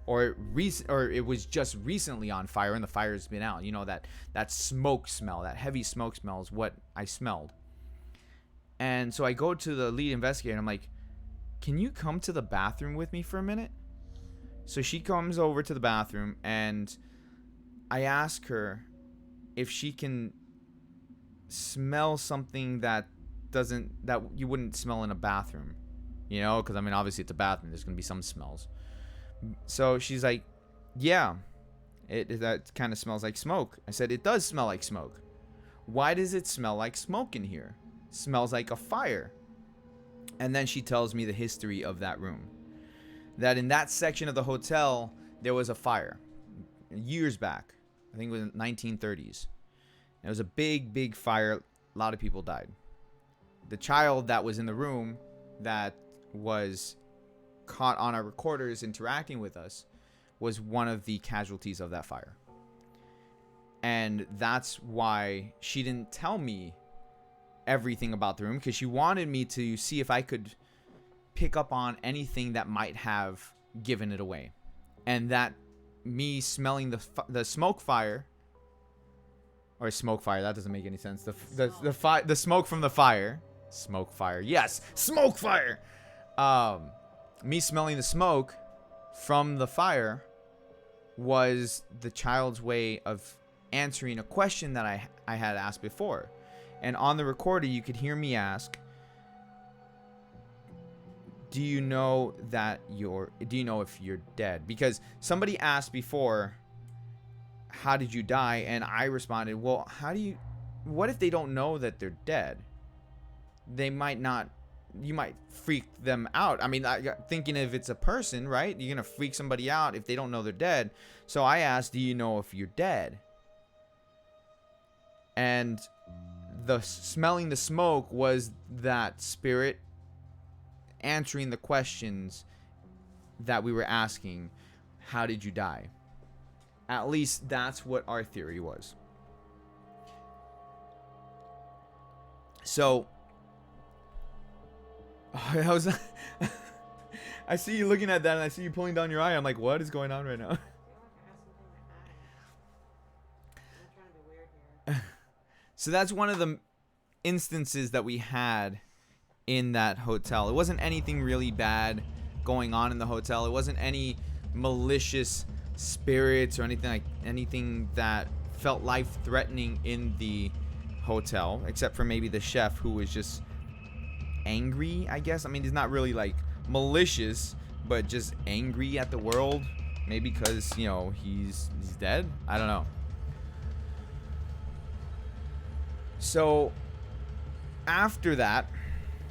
or it was just recently on fire and the fire's been out. You know, that smoke smell, that heavy smoke smell is what I smelled. And so I go to the lead investigator and I'm like, can you come to the bathroom with me for a minute? So she comes over to the bathroom and I ask her if she can smell something that you wouldn't smell in a bathroom, you know, because I mean obviously it's a bathroom, there's gonna be some smells. So she's like, yeah, that kind of smells like smoke. I said, it does smell like smoke. Why does it smell like smoke in here? It smells like a fire. And then she tells me the history of that room, that in that section of the hotel there was a fire years back. I think it was in the 1930s. It was a big fire. A lot of people died. The child that was in the room that was caught on our recorders interacting with us was one of the casualties of that fire. And that's why she didn't tell me everything about the room, because she wanted me to see if I could pick up on anything that might have given it away. And that me smelling the smoke fire, or smoke fire, that doesn't make any sense. The smoke from the fire. Smoke fire. Yes, smoke fire. Me smelling the smoke from the fire was the child's way of answering a question that I had asked before. And on the recorder, you could hear me ask, do you know if you're dead? Because somebody asked before, how did you die? And I responded, well, what if they don't know that they're dead? They might not, you might freak them out. I mean, thinking if it's a person, right? You're going to freak somebody out if they don't know they're dead. So I asked, do you know if you're dead? And the smelling the smoke was that spirit answering the questions that we were asking. How did you die? At least that's what our theory was. So I see you looking at that and I see you pulling down your eye. I'm like, what is going on right now? So that's one of the instances that we had in that hotel. It wasn't anything really bad going on in the hotel. It wasn't any malicious spirits or anything that felt life-threatening in the hotel, except for maybe the chef, who was just angry, I guess. I mean, he's not really like malicious, but just angry at the world, maybe because, you know, he's dead. I don't know. So after that,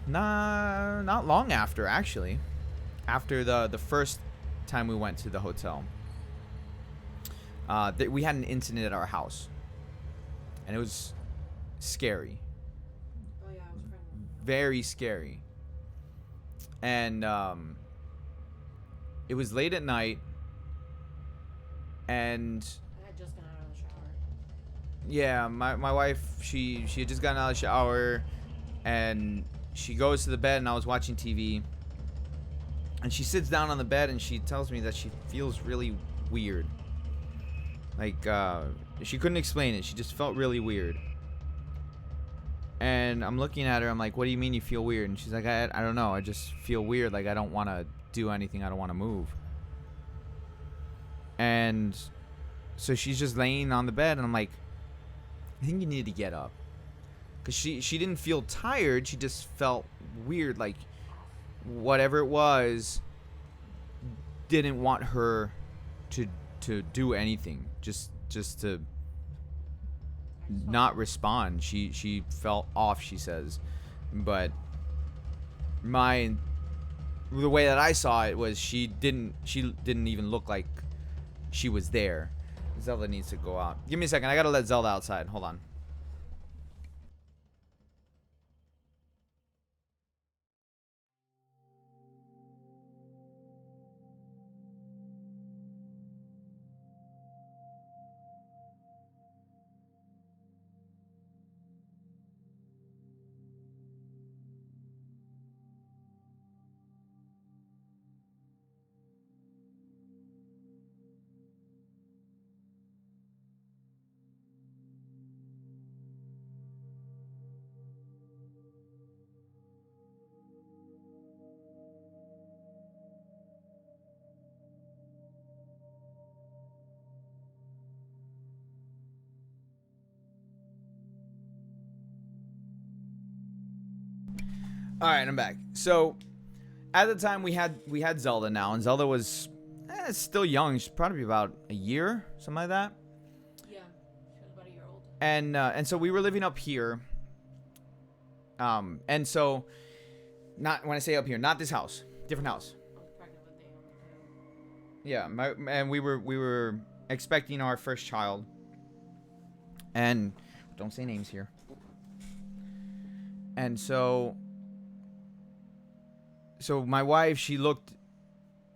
not long after, actually, after the first time we went to the hotel, we had an incident at our house, and it was scary. Oh yeah, I was pregnant. Very scary. And it was late at night, and I had just gotten out of the shower. yeah, my wife, she had just gotten out of the shower, and she goes to the bed, and I was watching TV, and she sits down on the bed, and she tells me that she feels really weird. Like, she couldn't explain it. She just felt really weird. And I'm looking at her. I'm like, what do you mean you feel weird? And she's like, I don't know. I just feel weird. Like, I don't want to do anything. I don't want to move. And so she's just laying on the bed. And I'm like, I think you need to get up. Because she didn't feel tired. She just felt weird. Like, whatever it was didn't want her to do anything. Just to not respond. She felt off, she says. But the way that I saw it was she didn't even look like she was there. Zelda needs to go out. Give me a second. I gotta let Zelda outside. Hold on. All right, I'm back. So at the time we had Zelda now, and Zelda was still young. She's probably about a year, something like that. Yeah, she was about a year old. And so we were living up here. And so, not when I say up here, not this house, different house. I was pregnant with Naomi too. Yeah, and we were expecting our first child. And don't say names here. And so my wife, she looked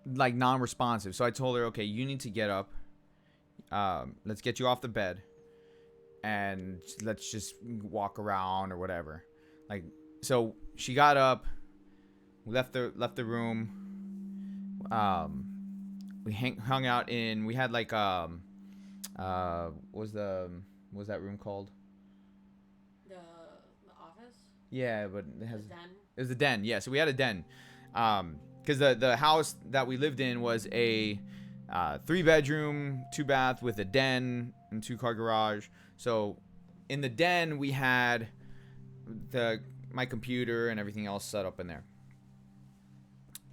like non-responsive. So I told her, okay, you need to get up. Let's get you off the bed, and let's just walk around or whatever. Like, so she got up, we left the room. We hung out in. We had like what was that room called? The office. Yeah, but it has. The den. It was a den. Yeah, so we had a den. Because the house that we lived in was a 3-bedroom, 2-bath with a den and 2-car garage. So in the den we had my computer and everything else set up in there.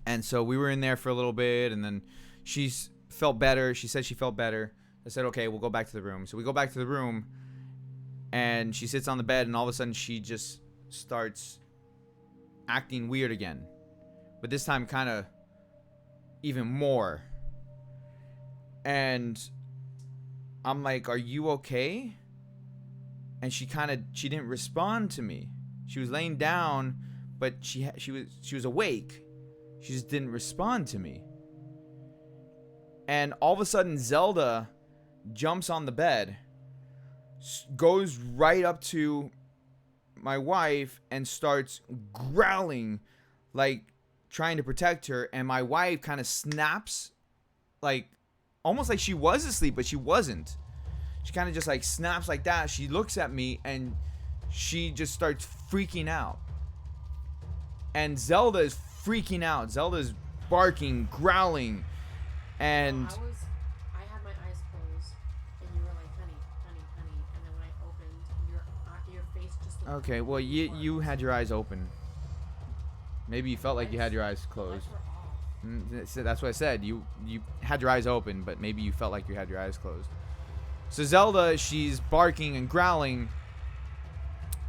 And so we were in there for a little bit, and then she felt better. She said she felt better. I said, okay, we'll go back to the room. So we go back to the room, and she sits on the bed, and all of a sudden she just starts acting weird again. But this time kind of even more. And I'm like, are you okay? And she didn't respond to me. She was laying down, but she was awake. She just didn't respond to me. And all of a sudden Zelda jumps on the bed, goes right up to my wife and starts growling, like trying to protect her. And my wife kind of snaps, like almost like she was asleep, but she wasn't. She kind of just like snaps like that. She looks at me and she just starts freaking out. And Zelda is freaking out. Zelda's barking, growling, and I had my eyes closed, and you were like, honey, honey, honey. And then when I opened, your face just looked okay, well, you had your eyes open. Maybe you felt like you had your eyes closed. That's what I said. You had your eyes open, but maybe you felt like you had your eyes closed. So Zelda, she's barking and growling.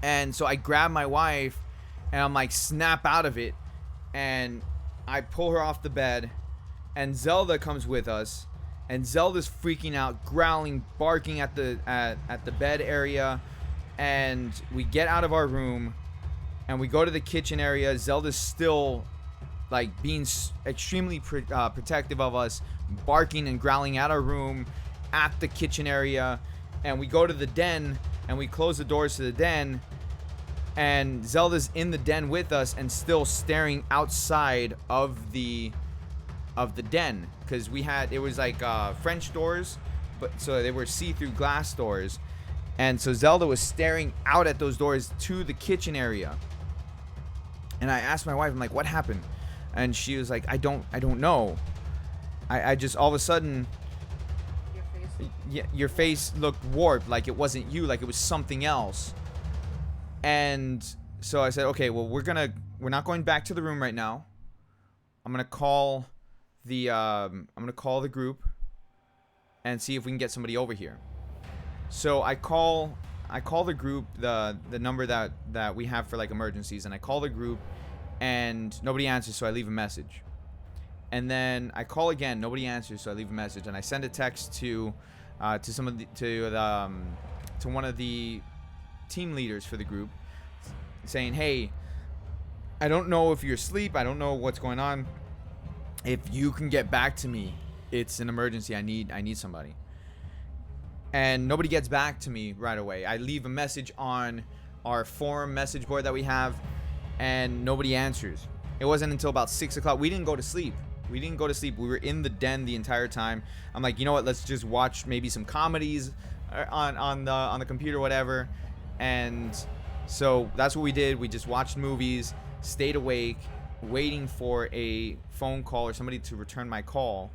And so I grab my wife, and I'm like, snap out of it. And I pull her off the bed, and Zelda comes with us. And Zelda's freaking out, growling, barking at the bed area. And we get out of our room, and we go to the kitchen area. Zelda's still like being extremely protective of us, barking and growling at our room, at the kitchen area. And we go to the den, and we close the doors to the den, and Zelda's in the den with us and still staring outside of the den, because it was like French doors, but so they were see-through glass doors. And so Zelda was staring out at those doors to the kitchen area. And I asked my wife, I'm like, what happened? And she was like, I don't know. I just, all of a sudden, your face looked warped, like it wasn't you, like it was something else. And so I said, okay, well, we're not going back to the room right now. I'm gonna call the group and see if we can get somebody over here. So I call the group, the number that we have for like emergencies, and I call the group, and nobody answers, so I leave a message. And then I call again, nobody answers, so I leave a message, and I send a text to one of the team leaders for the group, saying, hey, I don't know if you're asleep, I don't know what's going on. If you can get back to me, it's an emergency. I need somebody. And nobody gets back to me right away. I leave a message on our forum message board that we have, and nobody answers. It wasn't until about 6 o'clock. We didn't go to sleep. We were in the den the entire time. I'm like, you know what? Let's just watch maybe some comedies on the computer, whatever. And so that's what we did. We just watched movies, stayed awake, waiting for a phone call or somebody to return my call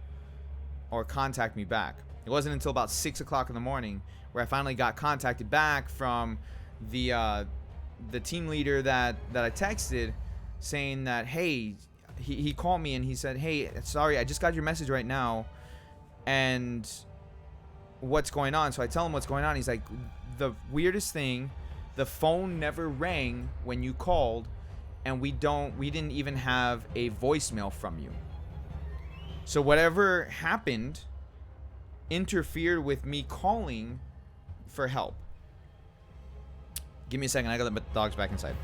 or contact me back. It wasn't until about 6 o'clock in the morning where I finally got contacted back from the team leader that I texted, saying that, hey, he called me and he said, hey, sorry, I just got your message right now, and what's going on? So I tell him what's going on. He's like, the weirdest thing, the phone never rang when you called, and we didn't even have a voicemail from you. So whatever happened interfered with me calling for help. Give me a second, I gotta let the dogs back inside.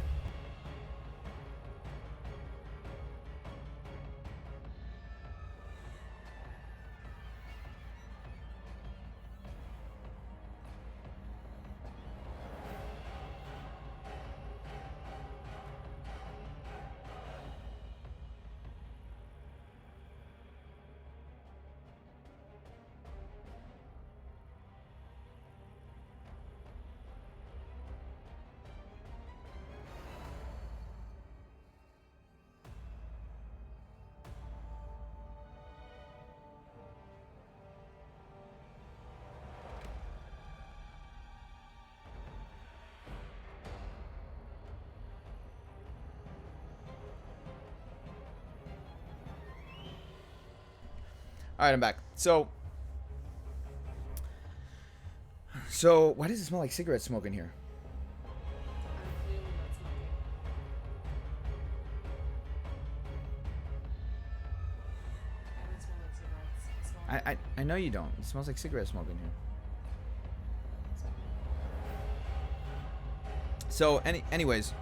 All right, I'm back. So why does it smell like cigarette smoke in here? I'm clearly not smoking. I don't smell like cigarettes. I smell like I know you don't. It smells like cigarette smoke in here. So anyways,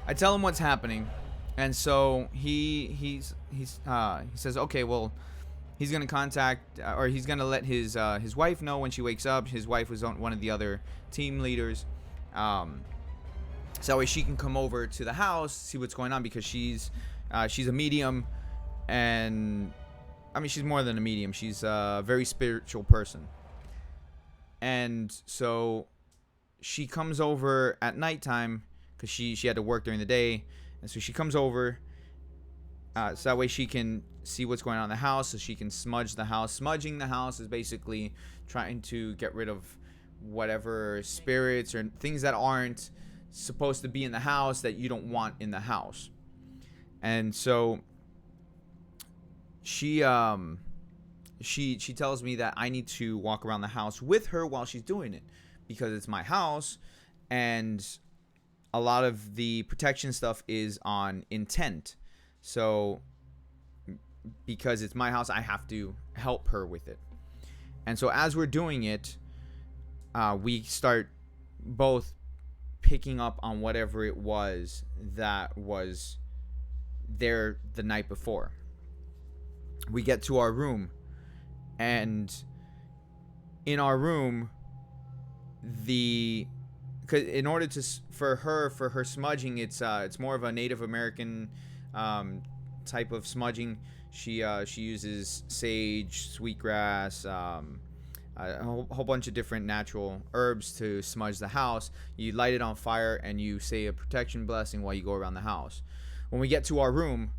I tell him what's happening, and so he says, okay, well, he's gonna contact, or he's gonna let his wife know when she wakes up. His wife was one of the other team leaders, so that way she can come over to the house, see what's going on, because she's a medium, and I mean, she's more than a medium. She's a very spiritual person, and so she comes over at nighttime because she had to work during the day, and so she comes over. So that way she can see what's going on in the house, so she can smudge the house. Smudging the house is basically trying to get rid of whatever spirits or things that aren't supposed to be in the house that you don't want in the house. And so she tells me that I need to walk around the house with her while she's doing it, because it's my house, and a lot of the protection stuff is on intent. So because it's my house, I have to help her with it. And so as we're doing it, we start both picking up on whatever it was that was there the night before. We get to our room, and in our room, because in order to for her smudging, it's more of a Native American type of smudging. She uses sage, sweetgrass, a whole bunch of different natural herbs to smudge the house. You light it on fire and you say a protection blessing while you go around the house. When we get to our room,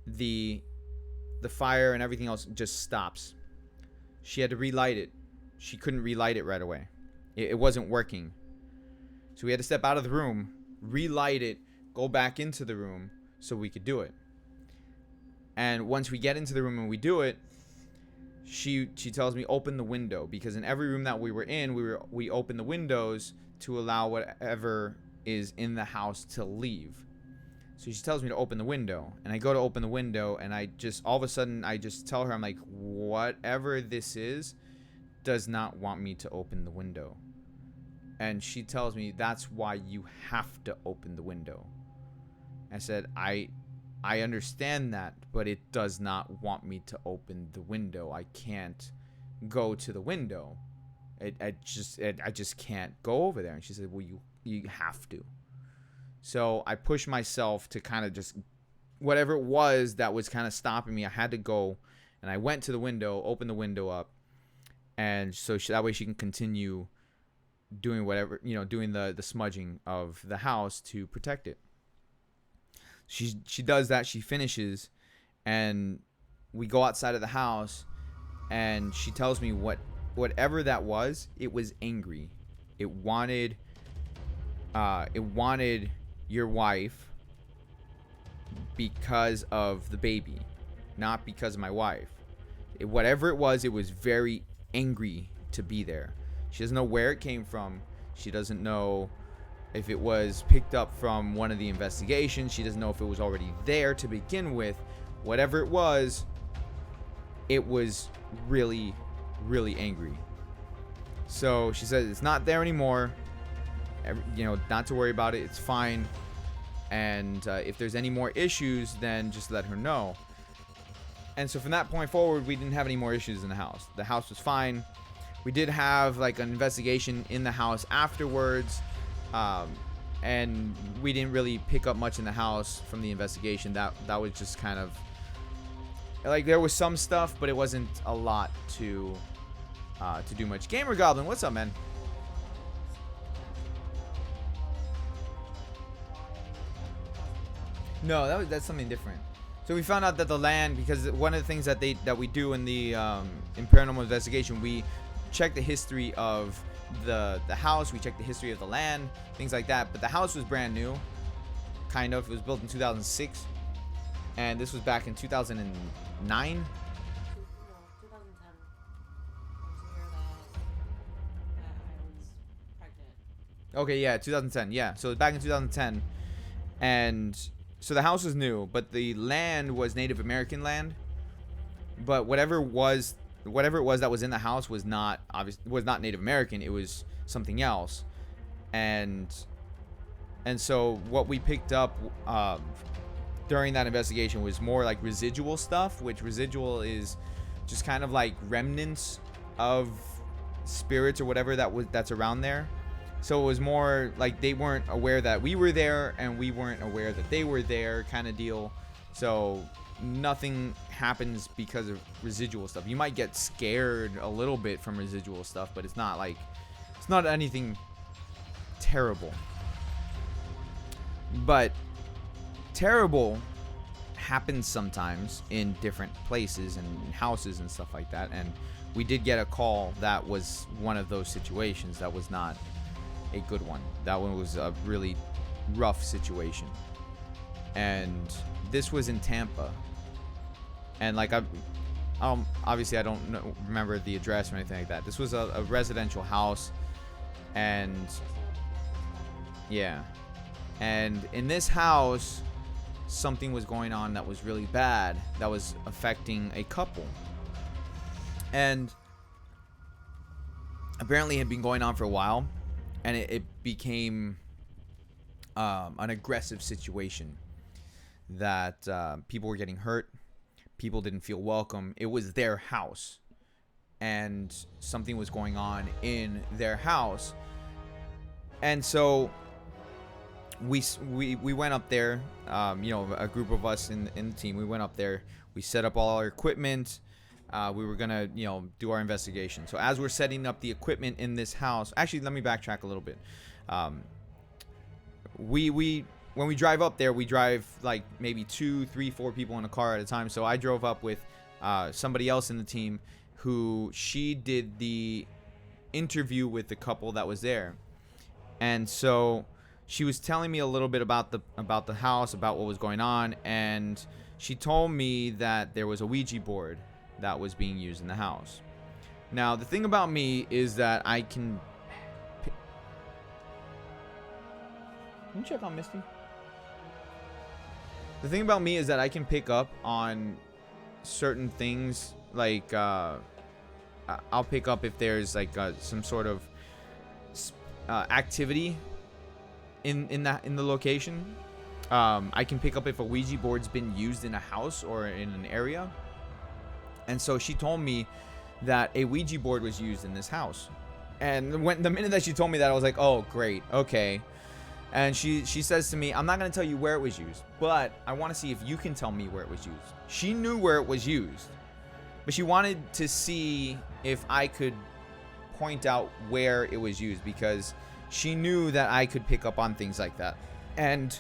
the fire and everything else just stops. She had to relight it. She couldn't relight it right away. It wasn't working. So we had to step out of the room, relight it, go back into the room so we could do it. And once we get into the room and we do it, she tells me open the window, because in every room that we were in, we opened the windows to allow whatever is in the house to leave. So she tells me to open the window, and I go to open the window, and I just all of a sudden I just tell her, I'm like, whatever this is does not want me to open the window. And she tells me, that's why you have to open the window. I said, I understand that, but it does not want me to open the window. I can't go to the window. I just can't go over there. And she said, well, you have to. So I pushed myself to kind of just, whatever it was that was kind of stopping me, I had to go, and I went to the window, opened the window up, and so that way she can continue doing whatever, doing the smudging of the house to protect it. She does that, she finishes, and we go outside of the house, and she tells me whatever that was, it was angry. It wanted your wife because of the baby, not because of my wife. Whatever it was very angry to be there. She doesn't know where it came from. She doesn't know if it was picked up from one of the investigations. She doesn't know if it was already there to begin with. Whatever it was really, really angry. So she says it's not there anymore. Not to worry about it. It's fine. And if there's any more issues, then just let her know. And so from that point forward, we didn't have any more issues in the house. The house was fine. We did have like an investigation in the house afterwards. And we didn't really pick up much in the house from the investigation. That was just kind of like, there was some stuff, but it wasn't a lot to do much. Gamer Goblin, what's up, man? No, that's something different. So we found out that the land, because one of the things that we do in the in paranormal investigation, we check the history of the house, we check the history of the land, things like that. But the house was brand new, kind of. It was built in 2006, and this was back in 2009. No, 2010. That was the year that I was pregnant. Okay, yeah, 2010. Yeah, so back in 2010, and so the house was new, but the land was Native American land. But whatever it was that was in the house was not Native American. It was something else. And so what we picked up during that investigation was more like residual stuff, which residual is just kind of like remnants of spirits or whatever that's around there. So it was more like they weren't aware that we were there, and we weren't aware that they were there, kind of deal. So nothing happens because of residual stuff. You might get scared a little bit from residual stuff, but it's not anything terrible. But terrible happens sometimes in different places and houses and stuff like that. And we did get a call that was one of those situations. That was not a good one. That one was a really rough situation. And this was in Tampa. And like obviously I don't remember the address or anything like that. This was a residential house, and yeah. And in this house, something was going on that was really bad, that was affecting a couple. And apparently it had been going on for a while, and it became an aggressive situation that people were getting hurt. People didn't feel welcome. It was their house, and something was going on in their house. And so we went up there, a group of us in the team. We went up there. We set up all our equipment. We were gonna, do our investigation. So as we're setting up the equipment in this house, actually, let me backtrack a little bit. When we drive up there, we drive like maybe 2, 3, 4 people in a car at a time. So I drove up with somebody else in the team who she did the interview with the couple that was there. And so she was telling me a little bit about the house, about what was going on, and she told me that there was a Ouija board that was being used in the house. Now, the thing about me is that I can you check on Misty? The thing about me is that I can pick up on certain things, like I'll pick up if there's like some sort of activity in the location. I can pick up if a Ouija board's been used in a house or in an area. And so she told me that a Ouija board was used in this house. And the minute that she told me that, I was like, oh, great, okay. And she says to me, I'm not going to tell you where it was used, but I want to see if you can tell me where it was used. She knew where it was used, but she wanted to see if I could point out where it was used, because she knew that I could pick up on things like that. And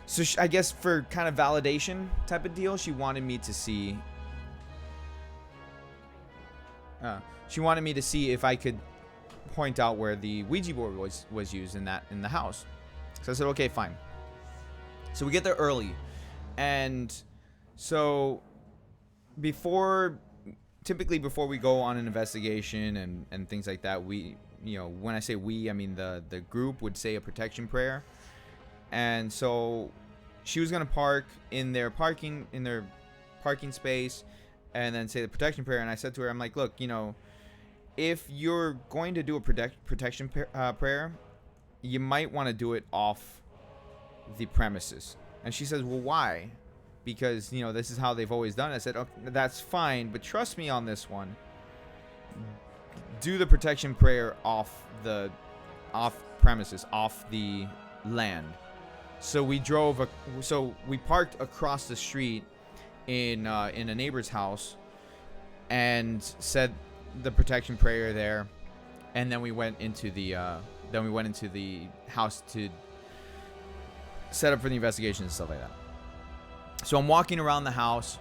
so I guess for kind of validation type of deal, she wanted me to see if I could point out where the Ouija board was used in the house. So I said, okay, fine. So we get there early, And so typically before we go on an investigation and things like that, we, when I say we, I mean the group would say a protection prayer. And so she was going to park in their parking space and then say the protection prayer. And I said to her, I'm like, look, if you're going to do a protection prayer, you might want to do it off the premises. And she says, well, why? Because, this is how they've always done it. I said, okay, that's fine, but trust me on this one. Do the protection prayer off premises, off the land. So we parked across the street in a neighbor's house and said the protection prayer there, and then we went into the house to set up for the investigation and stuff like that. So I'm walking around the house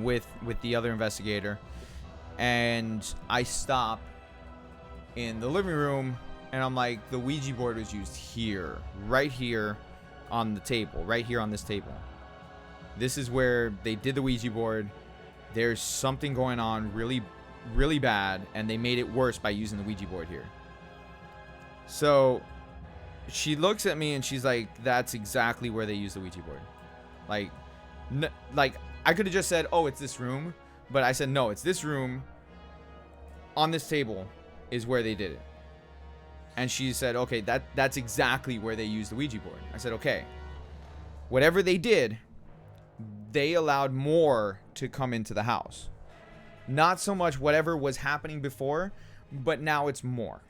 with the other investigator, and I stop in the living room, and I'm like, the Ouija board was used here, right here on the table, right here on this table. This is where they did the Ouija board. There's something going on really, really bad, and they made it worse by using the Ouija board here. So she looks at me and she's like, that's exactly where they used the Ouija board. Like I could have just said, oh, it's this room, but I said, no, it's this room on this table is where they did it. And she said, okay, that's exactly where they used the Ouija board. I said, okay, whatever they did, they allowed more to come into the house. Not so much whatever was happening before, but now it's more.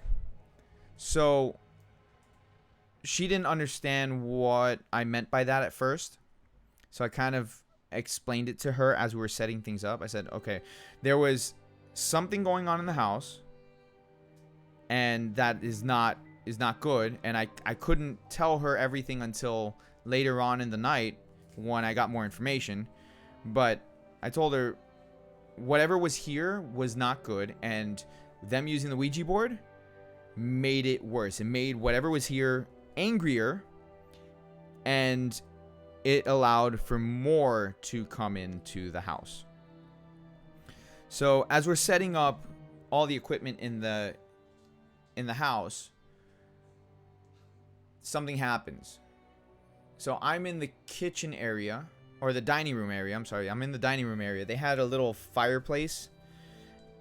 So she didn't understand what I meant by that at first. So I kind of explained it to her as we were setting things up. I said, okay, there was something going on in the house, and that is not good. And I couldn't tell her everything until later on in the night when I got more information. But I told her whatever was here was not good, and them using the Ouija board made it worse. It made whatever was here angrier, and it allowed for more to come into the house. So as we're setting up all the equipment in the house, something happens. So I'm in the kitchen area, or the dining room area. I'm sorry, I'm in the dining room area. They had a little fireplace,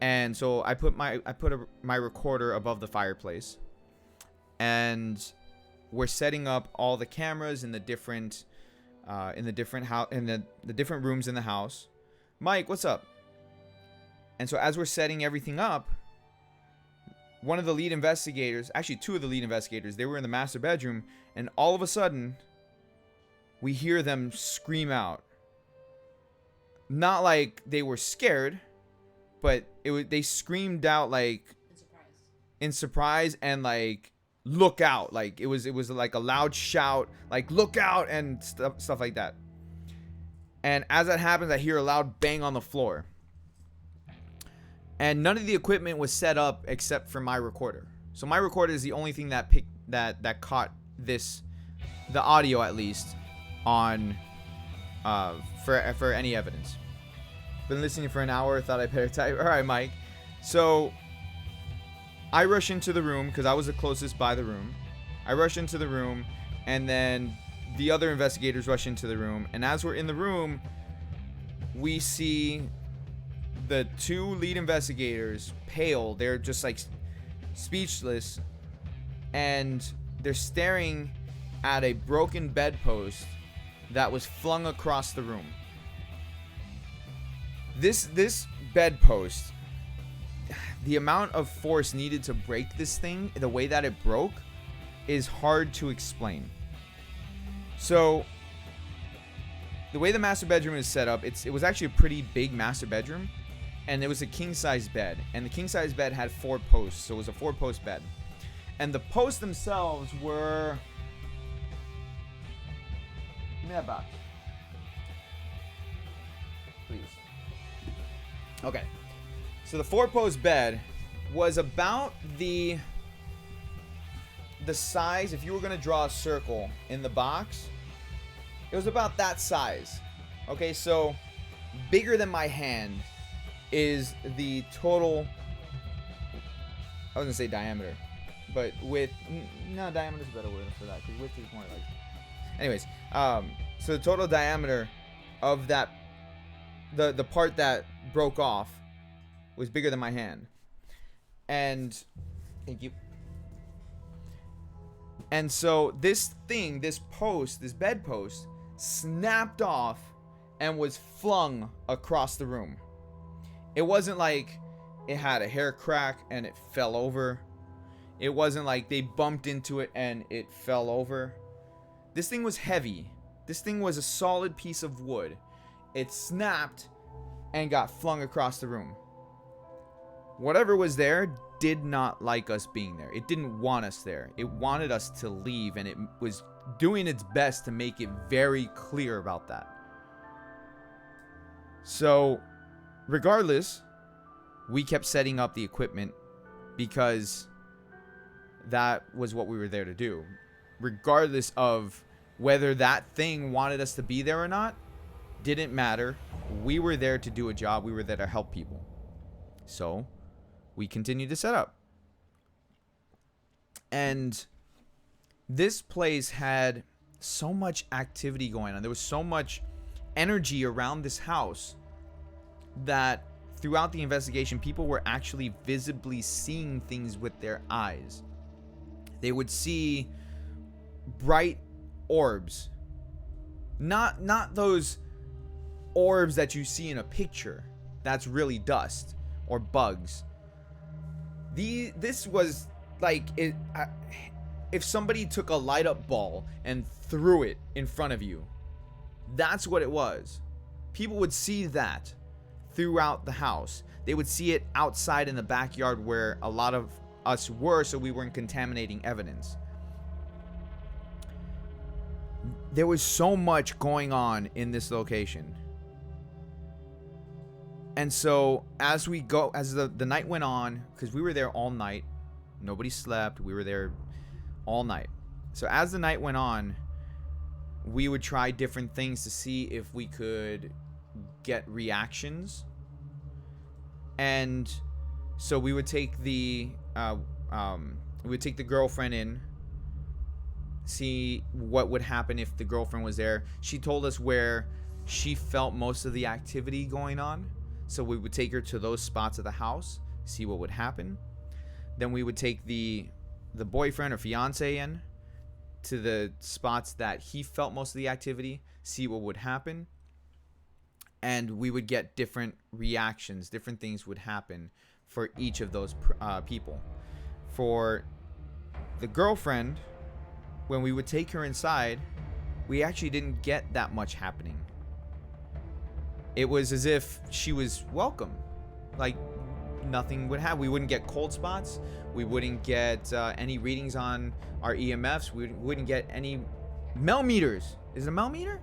and so I put my recorder above the fireplace, and we're setting up all the cameras in the different different rooms in the house. Mike, what's up? And so as we're setting everything up, one of the lead investigators, actually two of the lead investigators, they were in the master bedroom, and all of a sudden we hear them scream out. Not like they were scared, but they screamed out like in surprise and like look out. Like it was like a loud shout, like look out and stuff like that. And as that happens, I hear a loud bang on the floor. And none of the equipment was set up except for my recorder. So my recorder is the only thing that caught the audio at least on for any evidence. Been listening for an hour, thought I better type. All right, Mike. So I rush into the room because I was the closest by the room. I rush into the room, and then the other investigators rush into the room. And as we're in the room, we see the two lead investigators pale. They're just like speechless, and they're staring at a broken bedpost that was flung across the room. This bedpost, the amount of force needed to break this thing, the way that it broke, is hard to explain. So the way the master bedroom is set up, it was actually a pretty big master bedroom, and it was a king-size bed, and the king-size bed had 4 posts, so it was a 4-post bed. And the posts themselves were... Give me that box, please. Okay, so the 4-post bed was about the size, if you were going to draw a circle in the box, It was about that size. Okay, so bigger than my hand is the total. I was gonna say diameter, but width. No, diameter is a better word for that because width is more like. Anyways, so the total diameter of that, the part that broke off, was bigger than my hand, and thank you. And so this thing, this bed post, snapped off and was flung across the room. It wasn't like it had a hair crack and it fell over. It wasn't like they bumped into it and it fell over. This thing was heavy. This thing was a solid piece of wood. It snapped and got flung across the room. Whatever was there did not like us being there. It didn't want us there. It wanted us to leave, and it was doing its best to make it very clear about that. So, regardless, we kept setting up the equipment because that was what we were there to do. Regardless of whether that thing wanted us to be there or not, didn't matter. We were there to do a job. We were there to help people. So, we continued to set up. And this place had so much activity going on. There was so much energy around this house that throughout the investigation, people were actually visibly seeing things with their eyes. They would see bright orbs. Not those orbs that you see in a picture. That's really dust or bugs. This was like it. If somebody took a light up ball and threw it in front of you, that's what it was. People would see that throughout the house. They would see it outside in the backyard where a lot of us were, so we weren't contaminating evidence. There was so much going on in this location. And so as the night went on, because we were there all night, nobody slept, we were there all night. So as the night went on, we would try different things to see if we could get reactions. And so we would take the girlfriend in, see what would happen if the girlfriend was there. She told us where she felt most of the activity going on. So we would take her to those spots of the house, see what would happen. Then we would take the boyfriend or fiance in to the spots that he felt most of the activity, see what would happen. And we would get different reactions, different things would happen for each of those people. For the girlfriend, when we would take her inside, we actually didn't get that much happening. It was as if she was welcome. Like, nothing would happen. We wouldn't get cold spots. We wouldn't get any readings on our EMFs. We wouldn't get any millimeters. Is it a millimeter?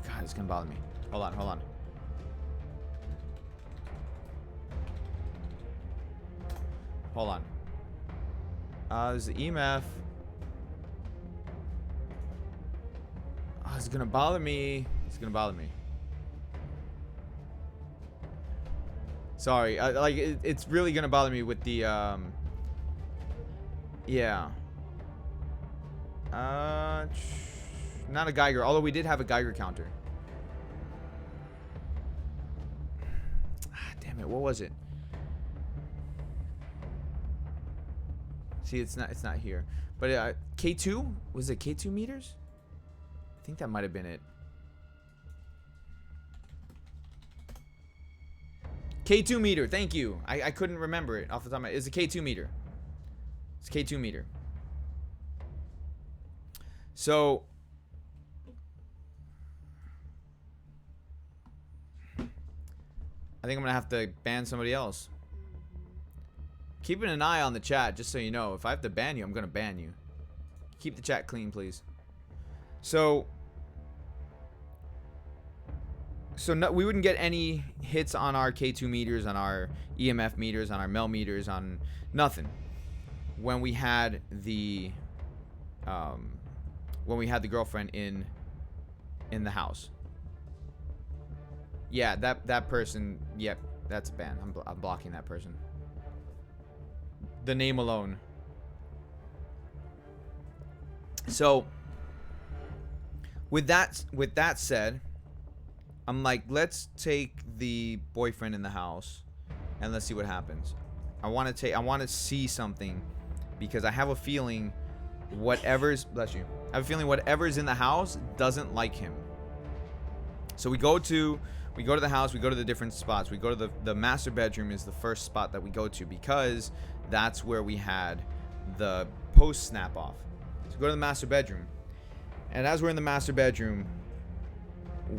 God, it's gonna bother me. Hold on. There's the EMF. Oh, it's gonna bother me. Sorry, it's really gonna bother me with the yeah. Not a Geiger, although we did have a Geiger counter. Damn it, what was it? See, it's not here. But K2? Was it K2 meters? I think that might have been it. K2 meter, thank you. I couldn't remember it off the top of my head. It's a K2 meter. It's K2 meter. So I think I'm gonna have to ban somebody else. Keeping an eye on the chat, just so you know. If I have to ban you, I'm gonna ban you. Keep the chat clean, please. So no, we wouldn't get any hits on our K2 meters, on our EMF meters, on our mel meters, on nothing. When we had the when we had the girlfriend in the house. Yeah, that person. Yep, that's a ban. I'm blocking that person. The name alone. So with that said, I'm like, let's take the boyfriend in the house and let's see what happens. I want to see something, because I have a feeling whatever's bless you. I have a feeling whatever's in the house doesn't like him. So we go to the house, we go to the different spots. We go to the master bedroom is the first spot that we go to, because that's where we had the post snap off. So we go to the master bedroom. And as we're in the master bedroom,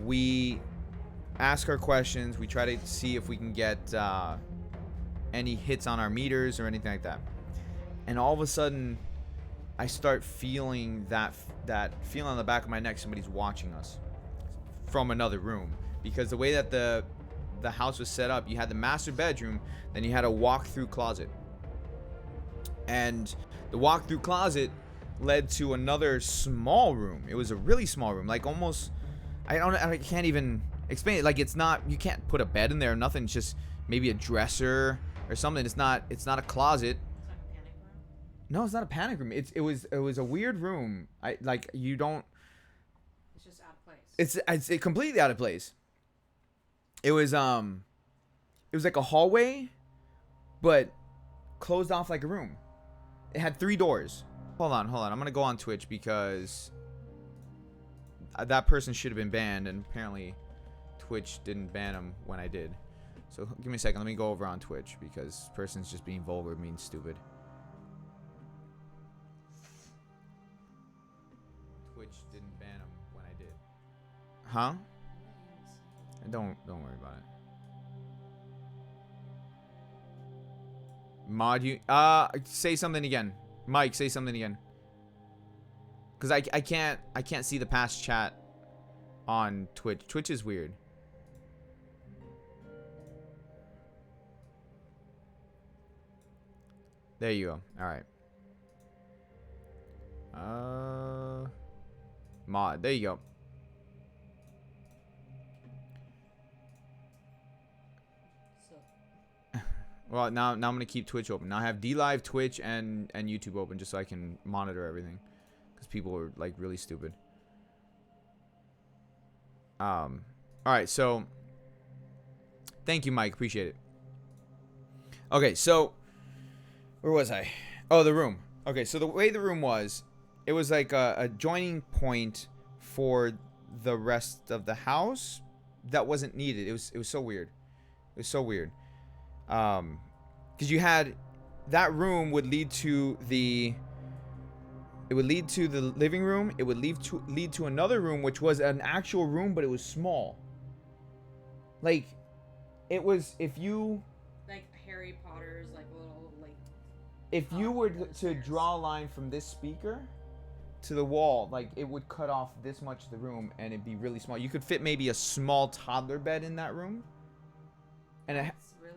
we ask our questions. We try to see if we can get any hits on our meters or anything like that. And all of a sudden, I start feeling that feeling on the back of my neck. Somebody's watching us from another room, because the way that the house was set up, you had the master bedroom, then you had a walk-through closet, and the walk-through closet led to another small room. It was a really small room, like almost, I can't even explain it. Like, it's not, you can't put a bed in there or nothing. It's just maybe a dresser or something. It's not a closet. No, it's not a panic room. It was a weird room. It's just out of place. It's completely out of place. It was like a hallway, but closed off like a room. It had 3 doors. Hold on. I'm gonna go on Twitch, because that person should have been banned, and apparently Twitch didn't ban him when I did. So give me a second. Let me go over on Twitch, because this person's just being vulgar, mean stupid. Twitch didn't ban him when I did. Huh? Don't worry about it. Mod you. Say something again. Mike, say something again. Cause I can't see the past chat on Twitch. Twitch is weird. There you go. All right. Mod. There you go. Well, now I'm gonna keep Twitch open. Now I have DLive, Twitch, and YouTube open, just so I can monitor everything, because people are like really stupid. All right, so thank you, Mike. Appreciate it. Okay, so where was I? Oh, the room. Okay, so the way the room was, it was like a joining point for the rest of the house that wasn't needed. It was so weird. It was so weird. Because you had that room would lead to the living room. It would lead to another room, which was an actual room, but it was small. Like, it was, if you like Harry Potter's like little like. If you were to draw a line from this speaker to the wall, like, it would cut off this much of the room, and it'd be really small. You could fit maybe a small toddler bed in that room.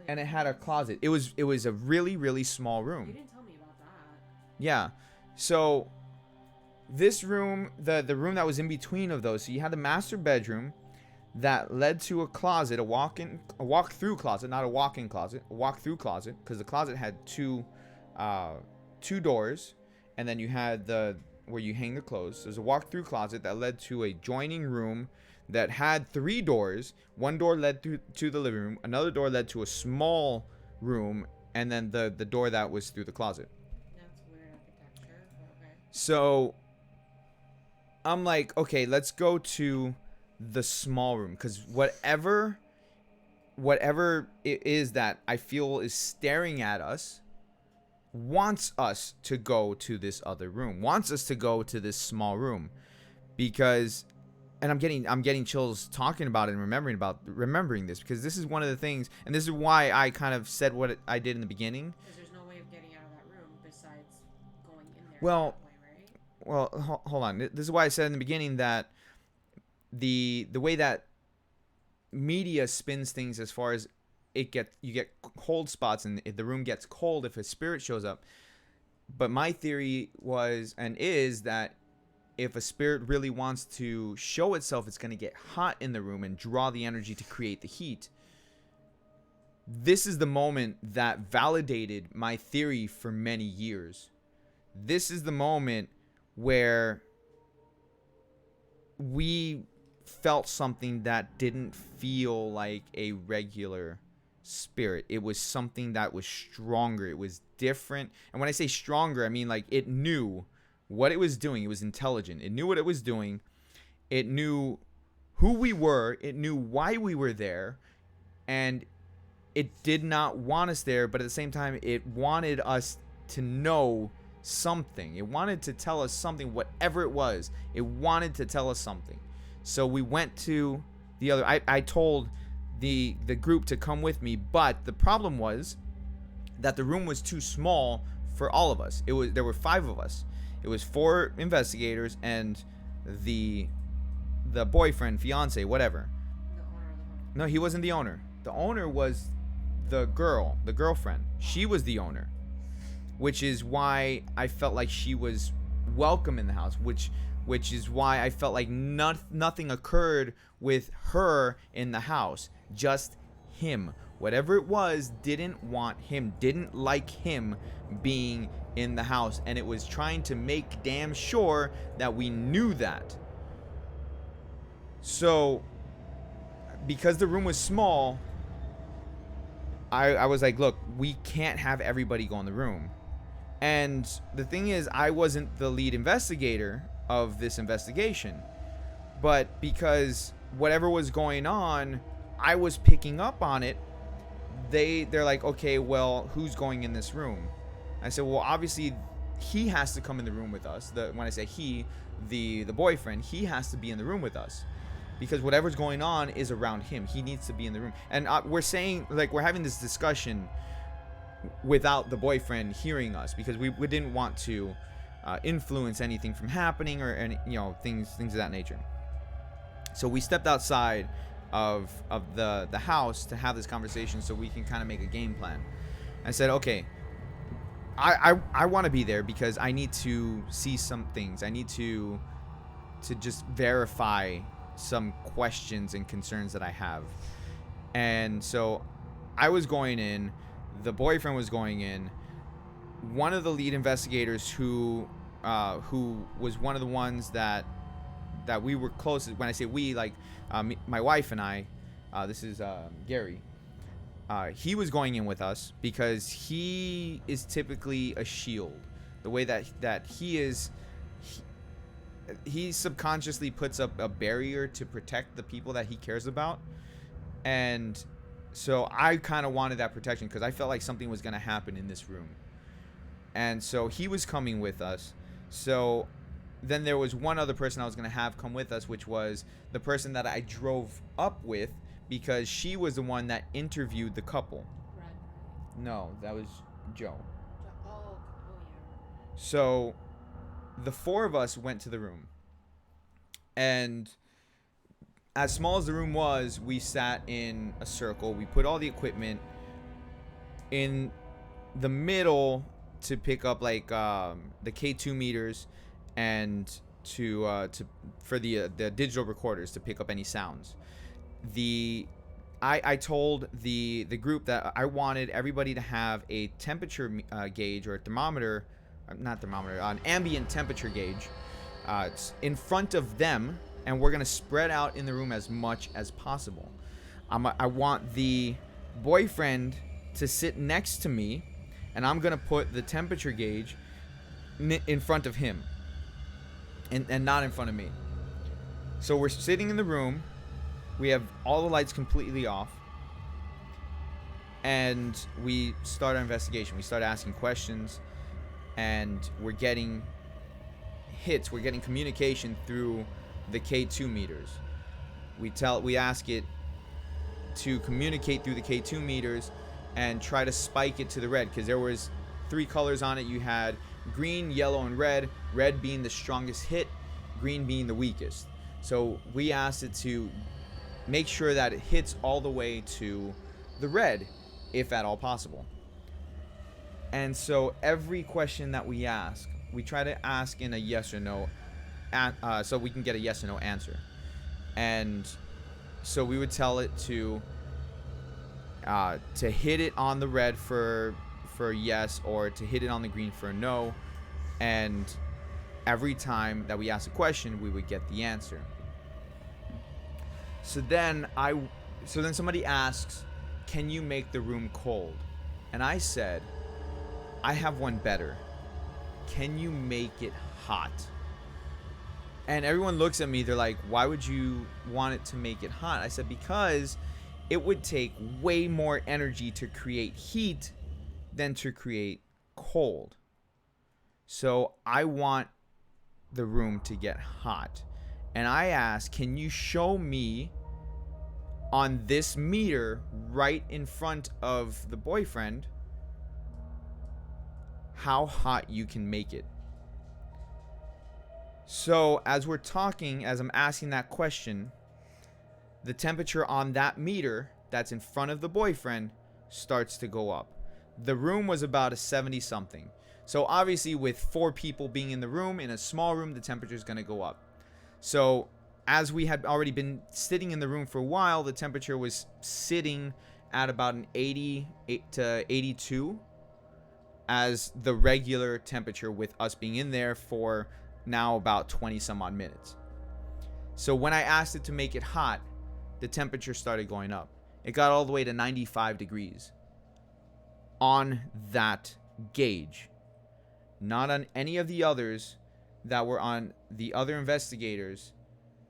And it had a closet. It was a really, really small room. You didn't tell me about that. Yeah. So this room, the room that was in between of those, so you had the master bedroom that led to a closet, a walk-through closet, not a walk-in closet, a walk-through closet, because the closet had two doors, and then you had where you hang the clothes. There's a walk-through closet that led to a joining room that had 3 doors. One door led to the living room. Another door led to a small room. And then the door that was through the closet. That's weird architecture. Okay. So I'm like, okay, let's go to the small room. Because whatever it is that I feel is staring at us wants us to go to this other room. Wants us to go to this small room. Because... And I'm getting chills talking about it and remembering this, because this is one of the things, and this is why I kind of said what I did in the beginning. Because there's no way of getting out of that room besides going in there. Well, that way, right? Well, hold on. This is why I said in the beginning that the way that media spins things, as far as you get cold spots and the room gets cold if a spirit shows up. But my theory was and is that if a spirit really wants to show itself, it's going to get hot in the room and draw the energy to create the heat. This is the moment that validated my theory for many years. This is the moment where we felt something that didn't feel like a regular spirit. It was something that was stronger. It was different. And when I say stronger, I mean like it knew what it was doing. It was intelligent. It knew what it was doing. It knew who we were. It knew why we were there. And it did not want us there, but at the same time, it wanted us to know something. It wanted to tell us something, whatever it was. It wanted to tell us something. So we went to the other. I told the group to come with me, but the problem was that the room was too small for all of us. There were 5 of us. It was 4 investigators and the boyfriend, fiance, whatever. The owner of the home. No, he wasn't the owner. The owner was the girlfriend. She was the owner, which is why I felt like she was welcome in the house, which is why I felt like nothing occurred with her in the house, just him. Whatever it was didn't want him, didn't like him being in the house, and it was trying to make damn sure that we knew that. So because the room was small, I was like, look, we can't have everybody go in the room. And the thing is, I wasn't the lead investigator of this investigation, but because whatever was going on, I was picking up on it. They're like, okay, well, who's going in this room? I said, well, obviously he has to come in the room with us. When I say he, the boyfriend, he has to be in the room with us, because whatever's going on is around him. He needs to be in the room. And we're saying, like, we're having this discussion without the boyfriend hearing us, because we didn't want to influence anything from happening or any, things of that nature. So we stepped outside of the house to have this conversation so we can kind of make a game plan. I said, okay, I want to be there because I need to see some things. I need to just verify some questions and concerns that I have. And so I was going in, the boyfriend was going in. One of the lead investigators who was one of the ones that we were closest. When I say we, like my wife and I, this is Gary. He was going in with us because he is typically a shield. The way that he is, he subconsciously puts up a barrier to protect the people that he cares about. And so I kind of wanted that protection because I felt like something was going to happen in this room. And so he was coming with us. So then there was one other person I was going to have come with us, which was the person that I drove up with, because she was the one that interviewed the couple. Red. No, that was Joe. Oh, yeah. So the 4 of us went to the room. And as small as the room was, we sat in a circle. We put all the equipment in the middle to pick up like the K2 meters and for the digital recorders to pick up any sounds. I told the group that I wanted everybody to have a temperature gauge or a thermometer, not thermometer, an ambient temperature gauge in front of them, and we're gonna spread out in the room as much as possible. I want the boyfriend to sit next to me, and I'm gonna put the temperature gauge in front of him, and not in front of me. So we're sitting in the room. We have all the lights completely off, and we start our investigation. We start asking questions, and we're getting hits. We're getting communication through the K2 meters. We ask it to communicate through the K2 meters and try to spike it to the red, because there was 3 colors on it. You had green, yellow, and red. Red being the strongest hit, green being the weakest. So we asked it to make sure that it hits all the way to the red, if at all possible. And so every question that we ask, we try to ask in a yes or no so we can get a yes or no answer. And so we would tell it to hit it on the red for yes, or to hit it on the green for no. And every time that we asked a question, we would get the answer. So then somebody asks, can you make the room cold? And I said, I have one better. Can you make it hot? And everyone looks at me, they're like, why would you want it to make it hot? I said, because it would take way more energy to create heat than to create cold. So I want the room to get hot. And I asked, can you show me on this meter right in front of the boyfriend how hot you can make it? So as we're talking, as I'm asking that question, the temperature on that meter that's in front of the boyfriend starts to go up. The room was about a 70 something. So obviously with 4 people being in the room, in a small room, the temperature is going to go up. So as we had already been sitting in the room for a while, the temperature was sitting at about an 88 to 82 as the regular temperature, with us being in there for now about 20 some odd minutes. So when I asked it to make it hot, the temperature started going up. It got all the way to 95 degrees on that gauge. Not on any of the others that were on the other investigators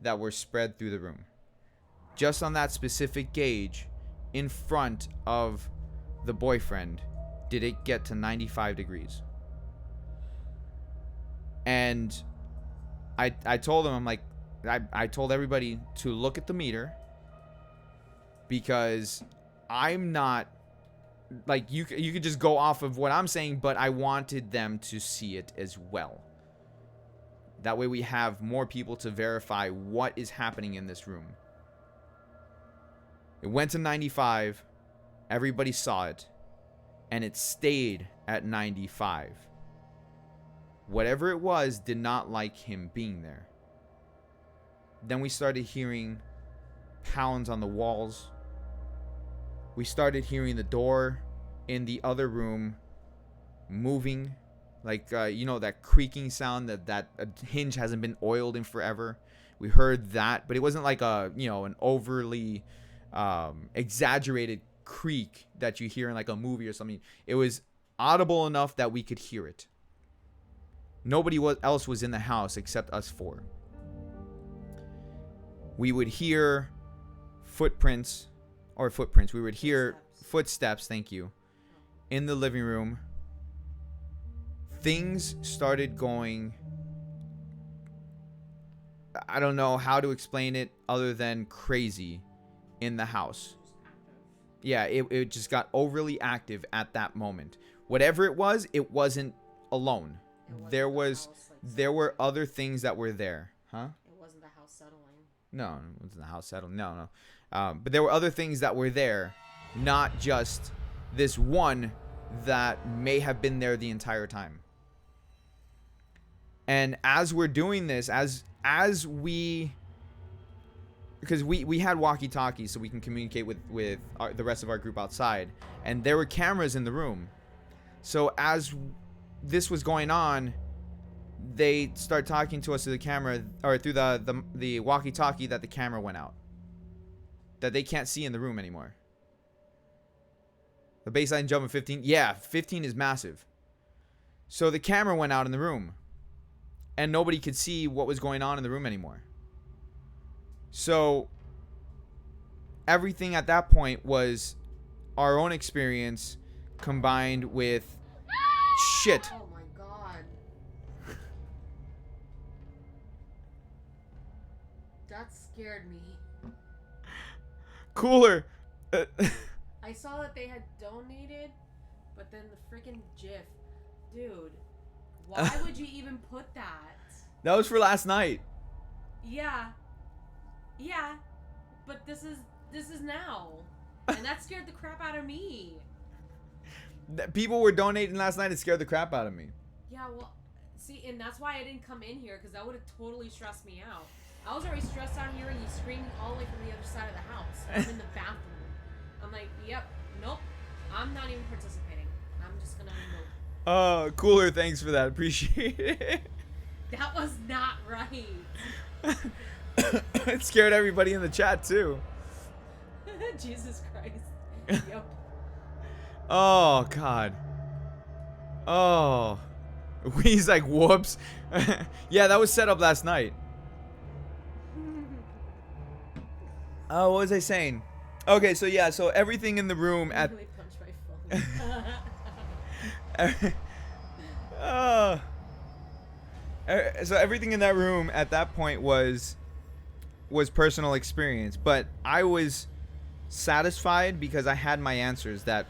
that were spread through the room. Just on that specific gauge in front of the boyfriend did it get to 95 degrees. And I told him, I'm like, I told everybody to look at the meter, because I'm not, like, you could just go off of what I'm saying, but I wanted them to see it as well. That way we have more people to verify what is happening in this room. It went to 95. Everybody saw it. And it stayed at 95. Whatever it was did not like him being there. Then we started hearing pounds on the walls. We started hearing the door in the other room moving, like that creaking sound that a hinge hasn't been oiled in forever. We heard that, but it wasn't like an overly exaggerated creak that you hear in like a movie or something. It was audible enough that we could hear it. Nobody else was in the house except us 4. We would hear footprints. We would hear footsteps, thank you, in the living room. Things started going, I don't know how to explain it other than crazy in the house. Yeah, it just got overly active at that moment. Whatever it wasn't alone. There were other things that were there. Huh? It wasn't the house settling. No, it wasn't the house settling. No. But there were other things that were there, not just this one that may have been there the entire time. And as we're doing this, because we had walkie-talkies so we can communicate with the rest of our group outside, and there were cameras in the room. So as this was going on, they start talking to us through the camera, or through the walkie-talkie, that the camera went out, that they can't see in the room anymore. The baseline jump of 15, 15 is massive. So the camera went out in the room, and nobody could see what was going on in the room anymore. So everything at that point was our own experience combined with shit. Oh my god. That scared me. Cooler. I saw that they had donated, but then the freaking GIF. Dude, why would you even put that? That was for last night. Yeah, but this is now, and that scared the crap out of me. People were donating last night. It scared the crap out of me. Yeah, well, See, and that's why I didn't come in here, because that would have totally stressed me out. I was already stressed out here, and he's screaming all the way from the other side of the house. I'm in the bathroom. I'm like, yep, nope, I'm not even participating. I'm just gonna move. Oh, cooler. Thanks for that. Appreciate it. That was not right. It scared everybody in the chat too. Jesus Christ. Yep. Oh God. Oh. He's like, whoops. Yeah, that was set up last night. Oh, what was I saying? Okay, so yeah, so everything in the room at. Really punched my phone. So everything in that room at that point was personal experience, but I was satisfied because I had my answers that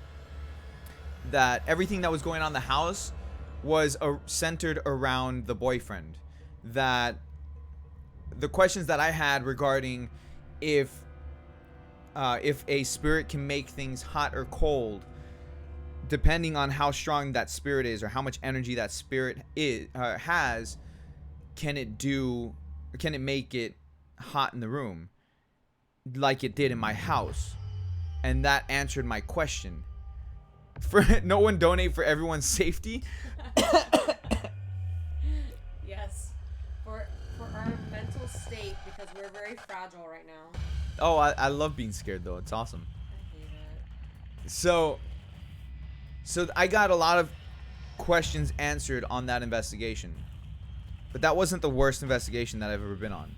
everything that was going on in the house was centered around the boyfriend. That the questions that I had regarding if a spirit can make things hot or cold, depending on how strong that spirit is or how much energy that spirit has, can it make it hot in the room like it did in my house? And that answered my question. For no one donate for everyone's safety. Yes, for our mental state, because we're very fragile right now. Oh, I love being scared though. It's awesome. I hate it. So I got a lot of questions answered on that investigation. But that wasn't the worst investigation that I've ever been on.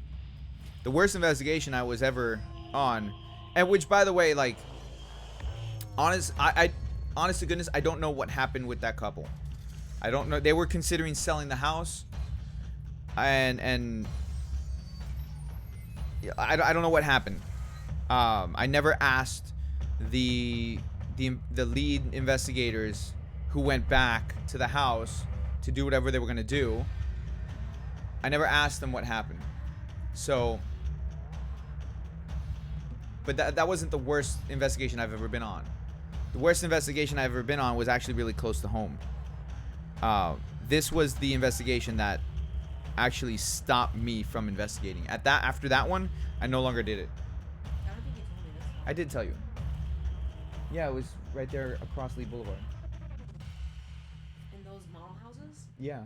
The worst investigation I was ever on, and which, by the way, like, honest to goodness, I don't know what happened with that couple. I don't know. They were considering selling the house, and I don't know what happened. I never asked the lead investigators who went back to the house to do whatever they were gonna do. I never asked them what happened. So, but that wasn't the worst investigation I've ever been on. The worst investigation I've ever been on was actually really close to home. This was the investigation that actually stopped me from investigating. After that one, I no longer did it. I don't think you told me this one. I did tell you. Yeah, it was right there across Lee Boulevard. In those model houses? Yeah.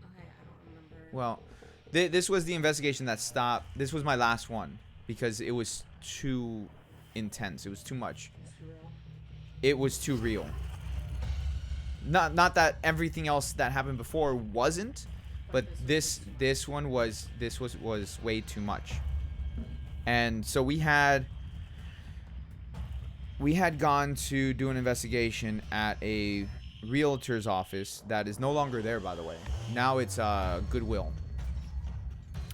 Okay, I don't remember. Well, this was the investigation that stopped. This was my last one because it was too intense. It was too much. It's real. It was too real. Not that everything else that happened before wasn't, but this one was way too much. And so we had gone to do an investigation at a realtor's office that is no longer there, by the way. Now it's Goodwill.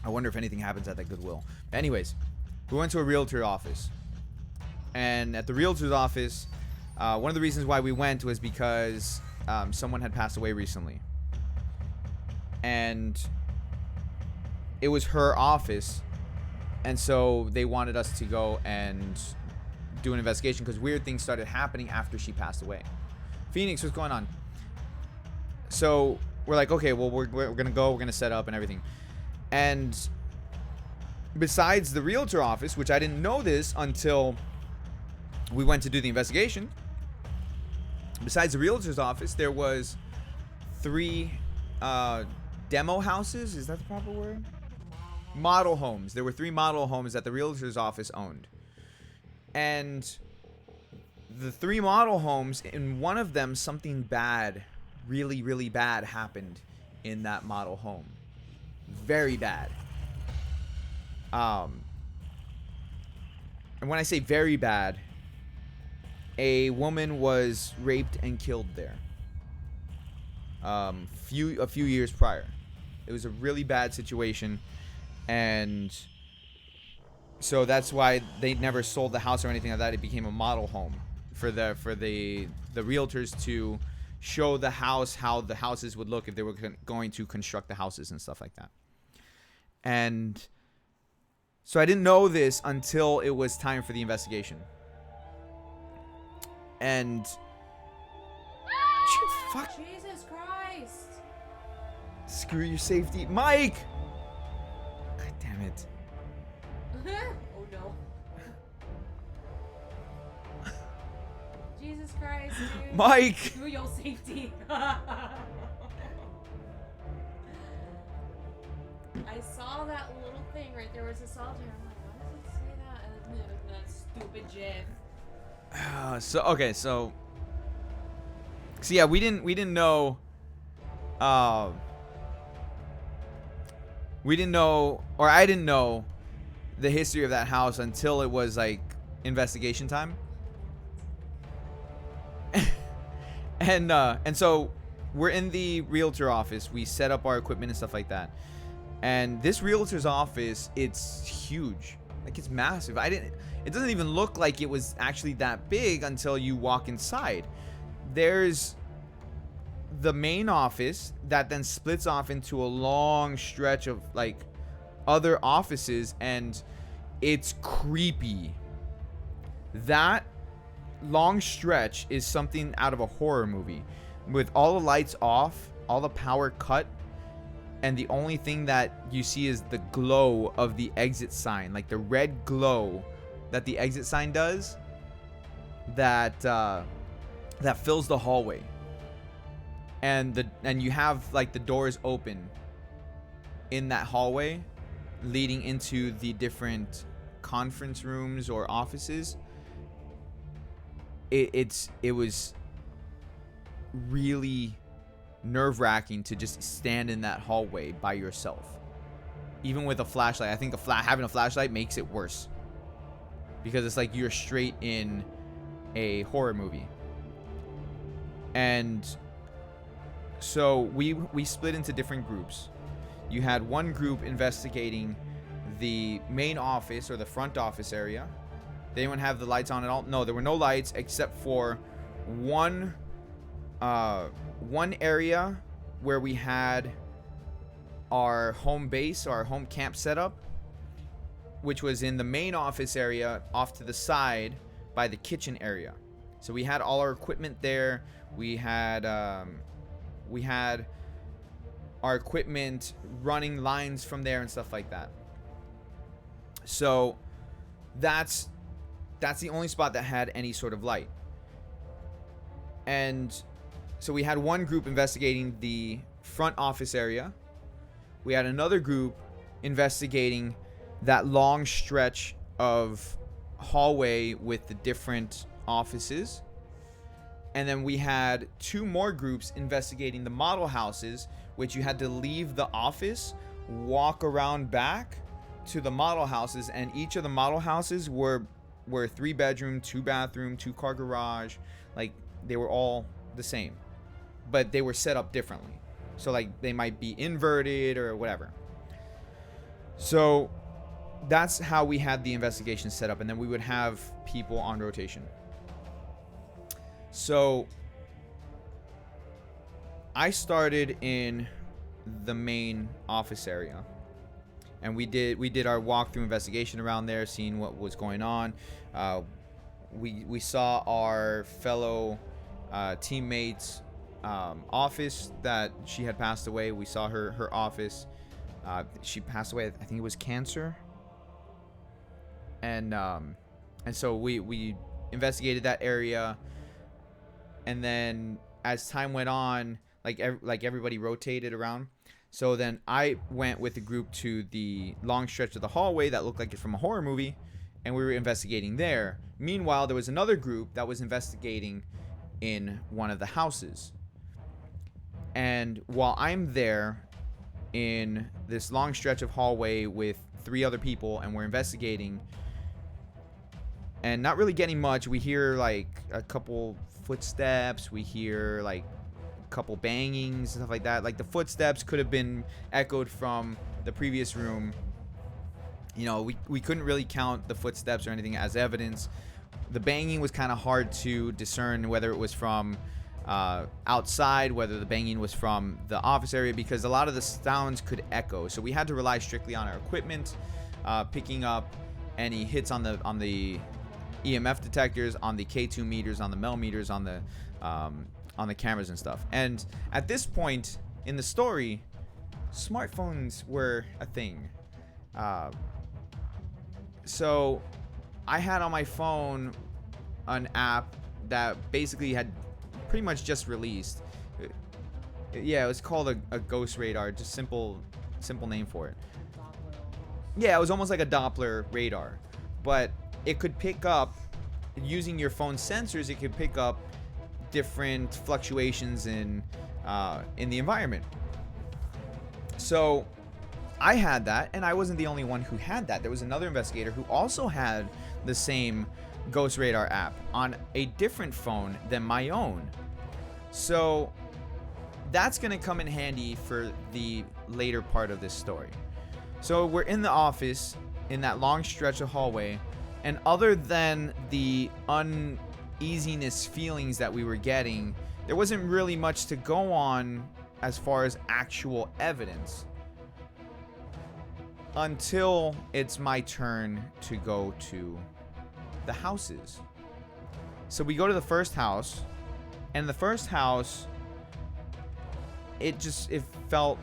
I wonder if anything happens at that Goodwill. But anyways, we went to a realtor office. And at the realtor's office, one of the reasons why we went was because someone had passed away recently. And it was her office. And so they wanted us to go and do an investigation because weird things started happening after she passed away. Phoenix, what's going on? So we're like, okay, well, we're going to go. We're going to set up and everything. And besides the realtor office, which I didn't know this until we went to do the investigation. Besides the realtor's office, there was 3 demo houses. Is that the proper word? Model homes. There were 3 model homes that the realtor's office owned. And the 3 model homes, in one of them, something bad, really, really bad happened in that model home. Very bad. And when I say very bad, a woman was raped and killed there. A few years prior. It was a really bad situation, and so that's why they never sold the house or anything like that. It became a model home for the realtors to show the house, how the houses would look if they were going to construct the houses and stuff like that. And so I didn't know this until it was time for the investigation. And fuck. Jesus Christ! Screw your safety. Mike! God damn it. Oh no. Jesus Christ, dude. Mike! Screw your safety. I saw that little thing right there was a solitaire. I'm like, why does it say that? And it was that stupid gif. So yeah, we didn't know or I didn't know the history of that house until it was like investigation time. And so we're in the realtor office. We set up our equipment and stuff like that. And this realtor's office, it's huge. Like, it's massive. It doesn't even look like it was actually that big until you walk inside. There's the main office that then splits off into a long stretch of like other offices, and it's creepy. That long stretch is something out of a horror movie, with all the lights off, all the power cut, and the only thing that you see is the glow of the exit sign, like the red glow that the exit sign does, that fills the hallway. And you have like the doors open in that hallway leading into the different conference rooms or offices. It was really nerve-wracking to just stand in that hallway by yourself, even with a flashlight. I think having a flashlight makes it worse, because it's like you're straight in a horror movie. And so we split into different groups. You had one group investigating the main office or the front office area. They didn't have the lights on at all. No, there were no lights except for one area where we had our home base, our home camp setup, which was in the main office area off to the side by the kitchen area. So we had all our equipment there. We had our equipment running lines from there and stuff like that. So that's the only spot that had any sort of light. And so we had one group investigating the front office area. We had another group investigating that long stretch of hallway with the different offices. And then we had two more groups investigating the model houses, which you had to leave the office, walk around back to the model houses, and each of the model houses were 3-bedroom, 2-bathroom, 2-car garage. Like, they were all the same, but they were set up differently. So like they might be inverted or whatever. So that's how we had the investigation set up, and then we would have people on rotation. So I started in the main office area, and we did our walkthrough investigation around there, seeing what was going on. We saw our fellow teammates' office that she had passed away. We saw her office. She passed away. I think it was cancer. And so we investigated that area. And then as time went on, like everybody rotated around. So then I went with the group to the long stretch of the hallway that looked like it's from a horror movie, and we were investigating there. Meanwhile, there was another group that was investigating in one of the houses. And while I'm there in this long stretch of hallway with 3 other people, and we're investigating and not really getting much, we hear like a couple footsteps, we hear like a couple bangings and stuff like that. Like the footsteps could have been echoed from the previous room. You know, we couldn't really count the footsteps or anything as evidence. The banging was kind of hard to discern whether it was from outside, whether the banging was from the office area, because a lot of the sounds could echo. So we had to rely strictly on our equipment, picking up any hits on the EMF detectors, on the K2 meters, on the Mel meters, on the cameras and stuff. And at this point in the story, smartphones were a thing. So I had on my phone an app that basically had pretty much just released. Yeah, it was called a ghost radar, just simple name for it. Yeah, it was almost like a Doppler radar, but it could pick up, using your phone sensors, it could pick up different fluctuations in the environment. So I had that, and I wasn't the only one who had that. There was another investigator who also had the same Ghost Radar app on a different phone than my own. So that's going to come in handy for the later part of this story. So we're in the office in that long stretch of hallway, and other than the uneasiness feelings that we were getting, there wasn't really much to go on as far as actual evidence until it's my turn to go to the houses. So we go to the first house, and the first house, it felt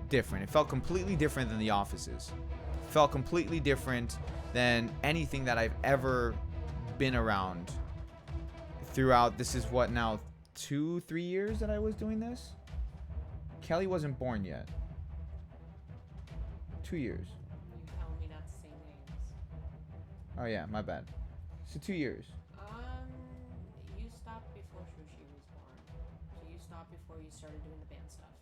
different. It felt completely different than the offices. It felt completely different than anything that I've ever been around throughout. This is what now, 2-3 years that I was doing this? Kelly wasn't born yet. 2 years. You telling me not to say names. Oh yeah, my bad. So 2 years. You stopped before she was born. So you stopped before you started doing the band stuff.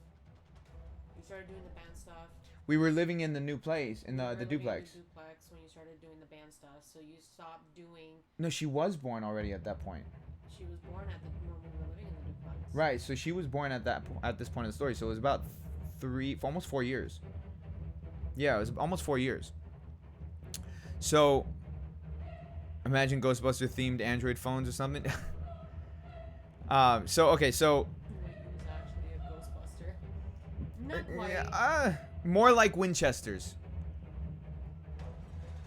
You started doing the band stuff. We were living in the new place, in the duplex. In the duplex when you started doing the band stuff. So you stopped doing. No, she was born already at that point. She was born at the moment we were living in the duplex. Right, so she was born at this point of the story. So it was about almost 4 years. Yeah, it was almost 4 years. So imagine Ghostbuster themed Android phones or something. So okay, so He was actually a Ghostbuster. Not quite. More like Winchesters.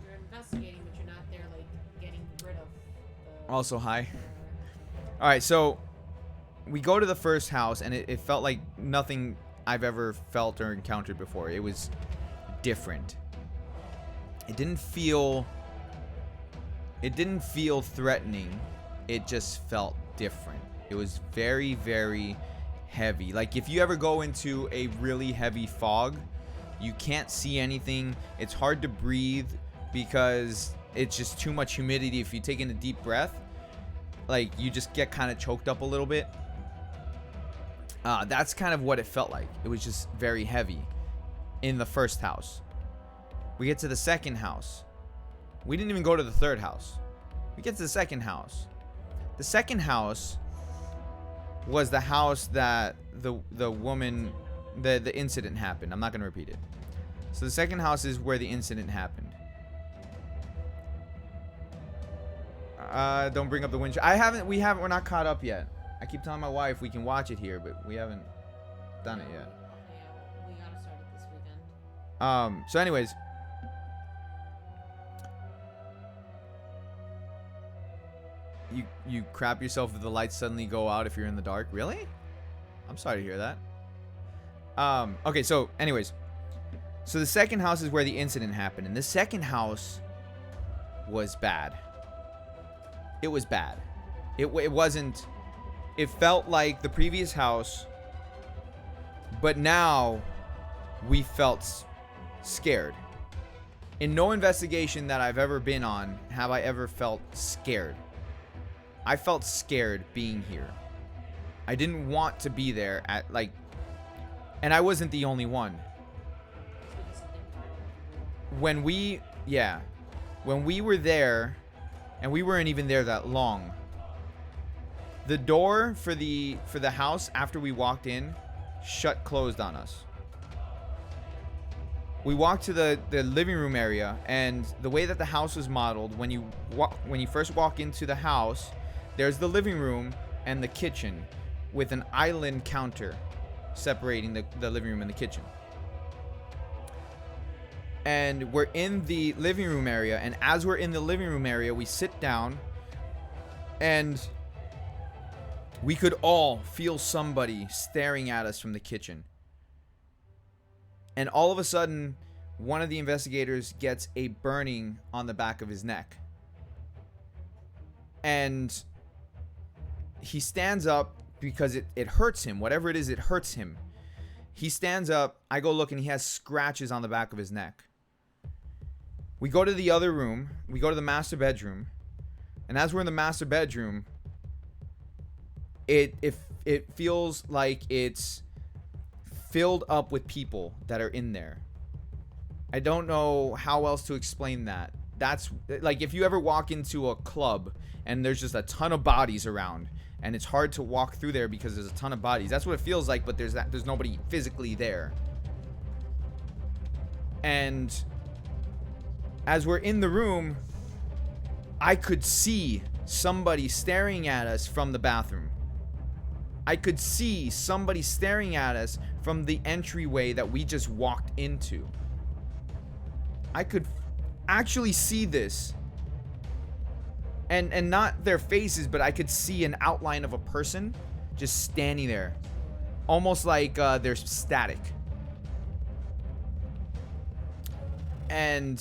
You're investigating, but you're not there like getting rid of the. Also high. All right, so we go to the first house, and it felt like nothing I've ever felt or encountered before. It was different. It didn't feel threatening. It just felt different. It was very, very heavy. Like if you ever go into a really heavy fog, you can't see anything. It's hard to breathe because it's just too much humidity. If you take in a deep breath, like you just get kind of choked up a little bit. That's kind of what it felt like. It was just very heavy in the first house. We get to the second house. We didn't even go to the third house. We get to the second house. The second house was the house that the woman, the incident happened. I'm not going to repeat it. So the second house is where the incident happened. Don't bring up the winch. We're not caught up yet. I keep telling my wife we can watch it here, but we haven't done it yet. Yeah, we gotta start it this weekend. So anyways, you crap yourself if the lights suddenly go out if you're in the dark. Really? I'm sorry to hear that. Okay, so anyways, so the second house is where the incident happened, and the second house was bad. It was bad. It wasn't. It felt like the previous house, but now we felt scared. In no investigation that I've ever been on have I ever felt scared. I felt scared being here. I didn't want to be there and I wasn't the only one. When we were there, and we weren't even there that long, the door for the house after we walked in closed on us. We walked to the living room area, and the way that the house was modeled, when you first walk into the house, there's the living room and the kitchen with an island counter separating the living room and the kitchen. And we're in the living room area, and as we're in the living room area, we sit down, and we could all feel somebody staring at us from the kitchen. And all of a sudden, one of the investigators gets a burning on the back of his neck. And he stands up because it hurts him. Whatever it is, it hurts him. He stands up. I go look, and he has scratches on the back of his neck. We go to the other room. We go to the master bedroom. And as we're in the master bedroom, it feels like it's filled up with people that are in there. I don't know how else to explain that. That's like if you ever walk into a club and there's just a ton of bodies around and it's hard to walk through there because there's a ton of bodies. That's what it feels like, but there's nobody physically there. And as we're in the room, I could see somebody staring at us from the bathroom. I could see somebody staring at us from the entryway that we just walked into. I could actually see this. And not their faces, but I could see an outline of a person just standing there. Almost like they're static. And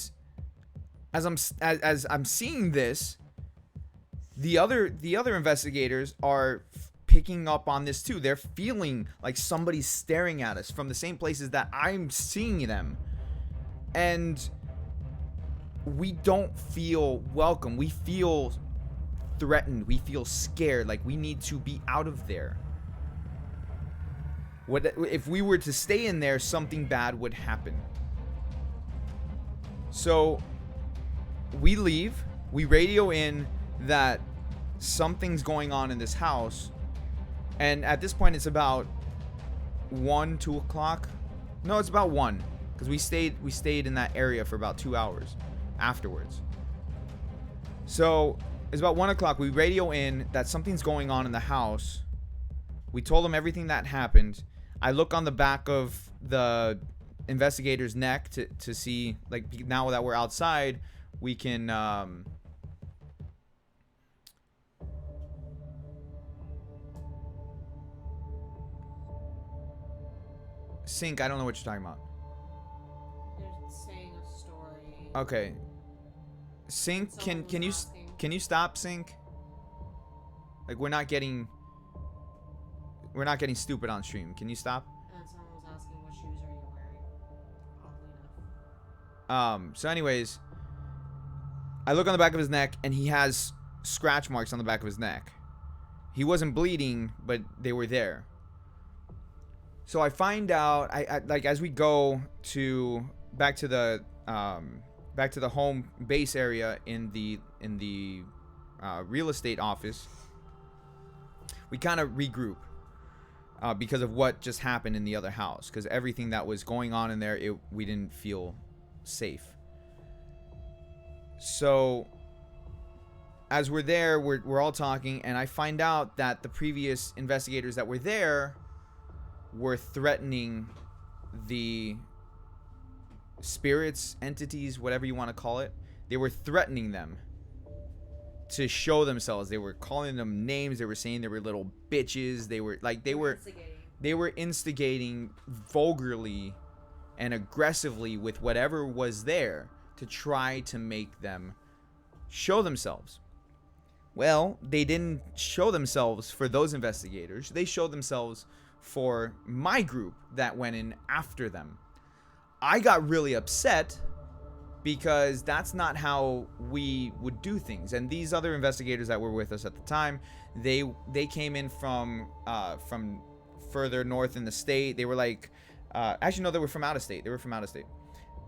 as I'm seeing this, the other investigators are picking up on this too. They're feeling like somebody's staring at us from the same places that I'm seeing them. And we don't feel welcome. We feel threatened. We feel scared. Like we need to be out of there. What if we were to stay in there, something bad would happen. So we leave. We radio in that something's going on in this house. And at this point, it's about 2 o'clock. No, it's about 1. Because we stayed in that area for about 2 hours afterwards. So it's about 1 o'clock. We radio in that something's going on in the house. We told them everything that happened. I look on the back of the investigator's neck to see, like, now that we're outside, we can Sync, I don't know what you're talking about. They're saying a story. Okay. Sync, can you stop, Sync? Like we're not getting stupid on stream. Can you stop? And someone was asking what shoes are you wearing? Oddly enough. So anyways, I look on the back of his neck and he has scratch marks on the back of his neck. He wasn't bleeding, but they were there. So I find out, I like as we go back to the home base area in the real estate office, we kind of regroup because of what just happened in the other house. Because everything that was going on in there, we didn't feel safe. So as we're there, we're all talking, and I find out that the previous investigators that were there were threatening the spirits, entities, whatever you want to call it. They were threatening them to show themselves. They were calling them names. They were saying they were little bitches. They were instigating vulgarly and aggressively with whatever was there to try to make them show themselves. Well, they didn't show themselves for those investigators. They showed themselves for my group that went in after them. I got really upset because that's not how we would do things. And these other investigators that were with us at the time, they came in from further north in the state. They were like, actually no, they were from out of state.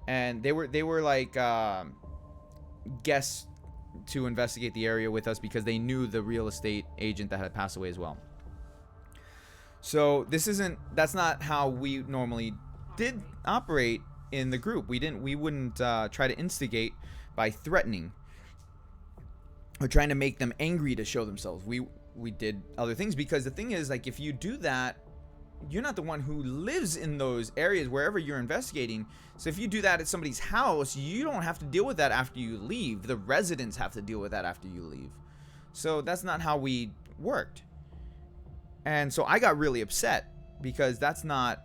And they were like guests to investigate the area with us because they knew the real estate agent that had passed away as well. So that's not how we normally did operate in the group. We wouldn't try to instigate by threatening or trying to make them angry to show themselves. We did other things because the thing is, like, if you do that, you're not the one who lives in those areas wherever you're investigating. So if you do that at somebody's house, you don't have to deal with that after you leave. The residents have to deal with that after you leave. So that's not how we worked. And so I got really upset because that's not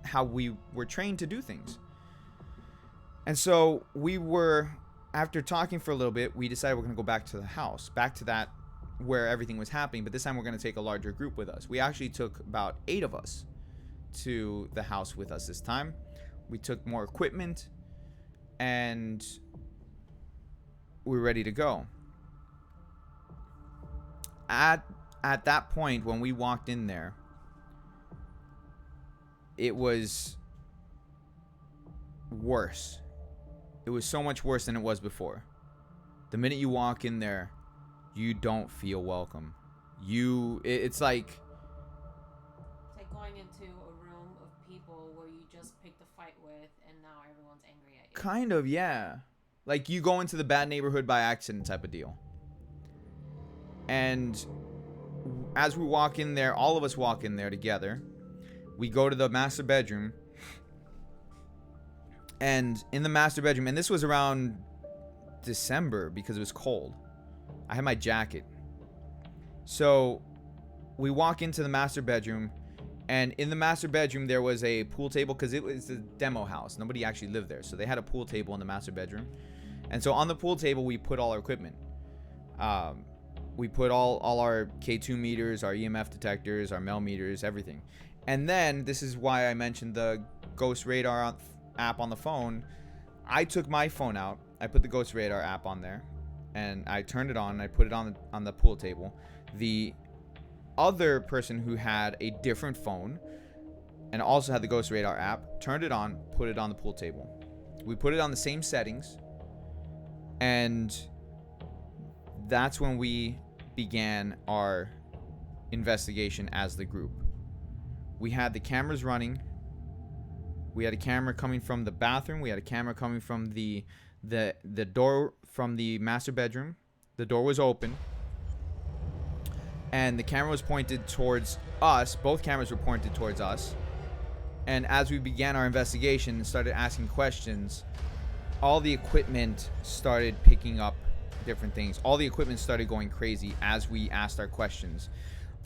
how we were trained to do things. And so after talking for a little bit, we decided we're going to go back to the house, back to that where everything was happening. But this time we're going to take a larger group with us. We actually took about 8 of us to the house with us this time. We took more equipment and we were ready to go. At that point, when we walked in there, it was worse. It was so much worse than it was before. The minute you walk in there, you don't feel welcome. It's like going into a room of people where you just picked a fight with, and now everyone's angry at you. Kind of, yeah. Like you go into the bad neighborhood by accident type of deal. And as we walk in there, all of us walk in there together. We go to the master bedroom. And in the master bedroom, and this was around December because it was cold. I had my jacket. So we walk into the master bedroom, and in the master bedroom there was a pool table because it was a demo house. Nobody actually lived there. So they had a pool table in the master bedroom. And so on the pool table we put all our equipment. We put all our K2 meters, our EMF detectors, our Mel meters, everything. And then this is why I mentioned the Ghost Radar app on the phone. I took my phone out. I put the Ghost Radar app on there, and I turned it on. And I put it on the pool table. The other person who had a different phone and also had the Ghost Radar app turned it on, put it on the pool table. We put it on the same settings, and that's when we began our investigation as the group. We had the cameras running. We had a camera coming from the bathroom. We had a camera coming from the door from the master bedroom. The door was open. And the camera was pointed towards us. Both cameras were pointed towards us. And as we began our investigation and started asking questions, all the equipment started picking up different things. All the equipment started going crazy as we asked our questions.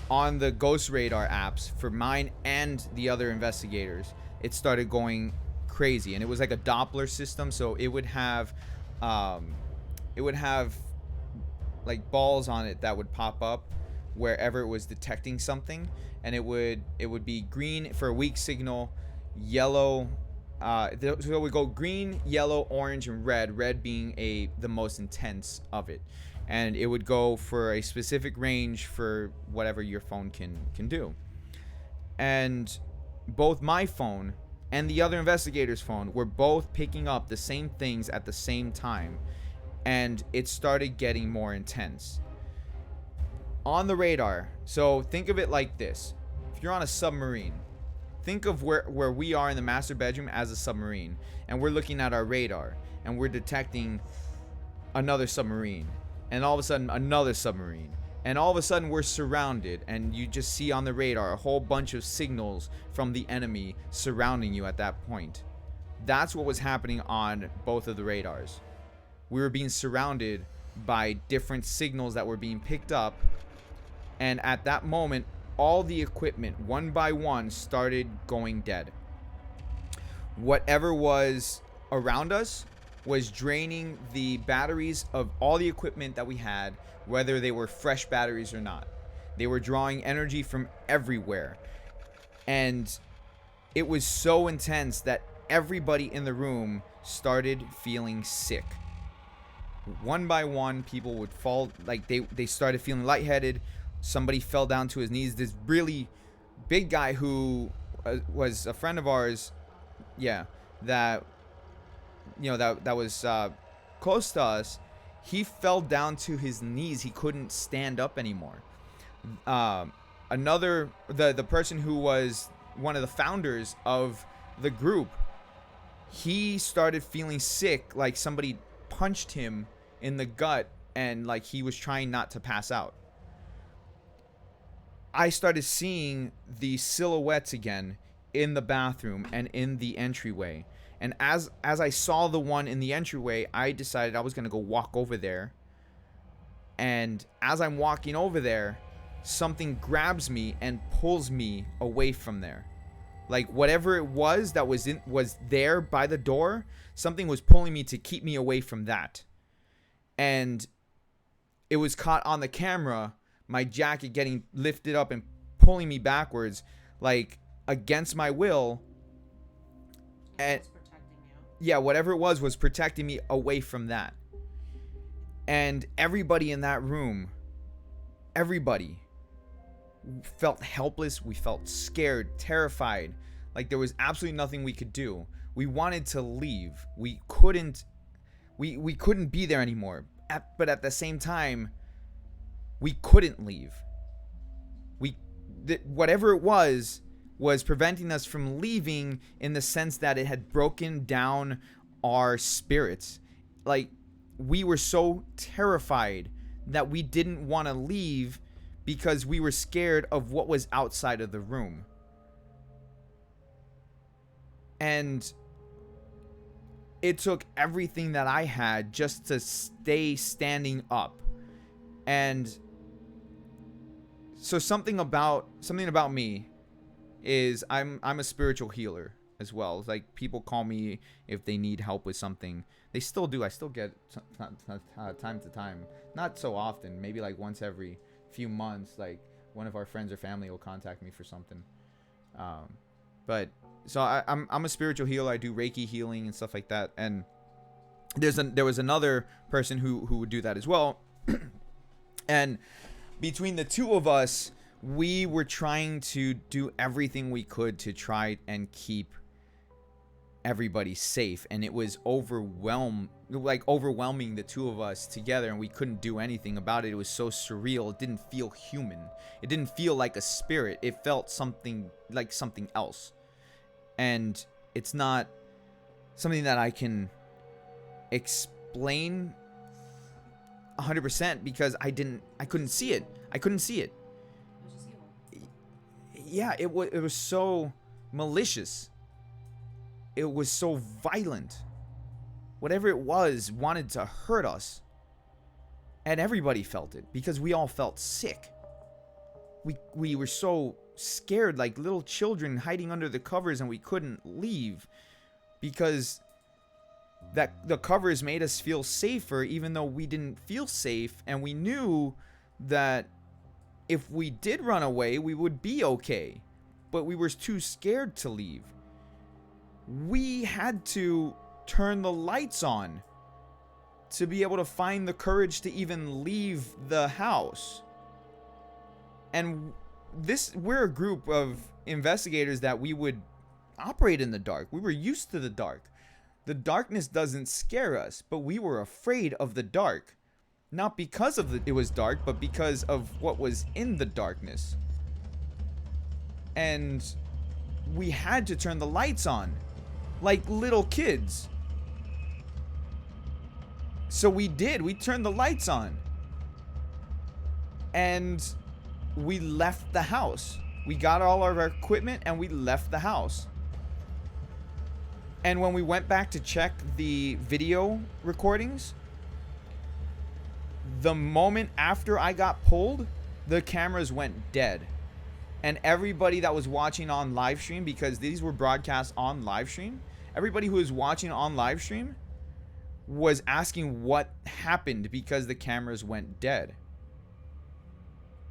On the Ghost Radar apps, for mine and the other investigators, it started going crazy. And it was like a Doppler system, so it would have like balls on it that would pop up wherever it was detecting something, and it would be green for a weak signal, yellow, so it would go green, yellow, orange, and red being the most intense of it. And it would go for a specific range for whatever your phone can do. And both my phone and the other investigator's phone were both picking up the same things at the same time, and it started getting more intense. On the radar, so think of it like this. If you're on a submarine, think of where we are in the master bedroom as a submarine, and we're looking at our radar, and we're detecting another submarine, and all of a sudden another submarine, and all of a sudden we're surrounded, and you just see on the radar a whole bunch of signals from the enemy surrounding you at that point. That's what was happening on both of the radars. We were being surrounded by different signals that were being picked up, and at that moment all the equipment one by one started going dead. Whatever was around us was draining the batteries of all the equipment that we had, whether they were fresh batteries or not. They were drawing energy from everywhere. And it was so intense that everybody in the room started feeling sick. One by one, people would fall, like they started feeling lightheaded. Somebody fell down to his knees. This really big guy who was a friend of ours, that was close to us, he fell down to his knees. He couldn't stand up anymore. The person who was one of the founders of the group, he started feeling sick, like somebody punched him in the gut, and like he was trying not to pass out. I started seeing the silhouettes again in the bathroom and in the entryway. And as I saw the one in the entryway, I decided I was going to go walk over there. And as I'm walking over there, something grabs me and pulls me away from there. Like whatever it was that was there by the door, something was pulling me to keep me away from that. And it was caught on the camera, my jacket getting lifted up and pulling me backwards, like against my will. And protecting you. Yeah, whatever it was protecting me away from that. And everybody in that room, everybody felt helpless. We felt scared, terrified. Like there was absolutely nothing we could do. We wanted to leave. We couldn't be there anymore. But at the same time, we couldn't leave. Whatever it was preventing us from leaving, in the sense that it had broken down our spirits. Like we were so terrified that we didn't want to leave because we were scared of what was outside of the room. And it took everything that I had just to stay standing up. And so something about me is I'm a spiritual healer as well. Like people call me if they need help with something. They still do. I still get time to time, not so often, maybe like once every few months, like one of our friends or family will contact me for something. But so I'm a spiritual healer. I do Reiki healing and stuff like that. And there was another person who would do that as well. And between the two of us, we were trying to do everything we could to try and keep everybody safe. And it was overwhelming the two of us together, and we couldn't do anything about it. It was so surreal. It didn't feel human. It didn't feel like a spirit. It felt something like something else. And it's not something that I can explain 100% because I couldn't see it. I couldn't see it. Yeah, it was so malicious. It was so violent. Whatever it was wanted to hurt us. And everybody felt it because we all felt sick. We were so scared, like little children hiding under the covers, and we couldn't leave because that the covers made us feel safer, even though we didn't feel safe. And we knew that if we did run away, we would be okay, but we were too scared to leave. We had to turn the lights on to be able to find the courage to even leave the house. And we're a group of investigators that we would operate in the dark. We were used to the dark. The darkness doesn't scare us, but we were afraid of the dark. Not because it was dark, but because of what was in the darkness. And we had to turn the lights on, like little kids. So we did. We turned the lights on. And we left the house. We got all of our equipment and we left the house. And when we went back to check the video recordings, the moment after I got pulled, the cameras went dead. And everybody that was watching on live stream, because these were broadcast on live stream, everybody who was watching on live stream was asking what happened because the cameras went dead.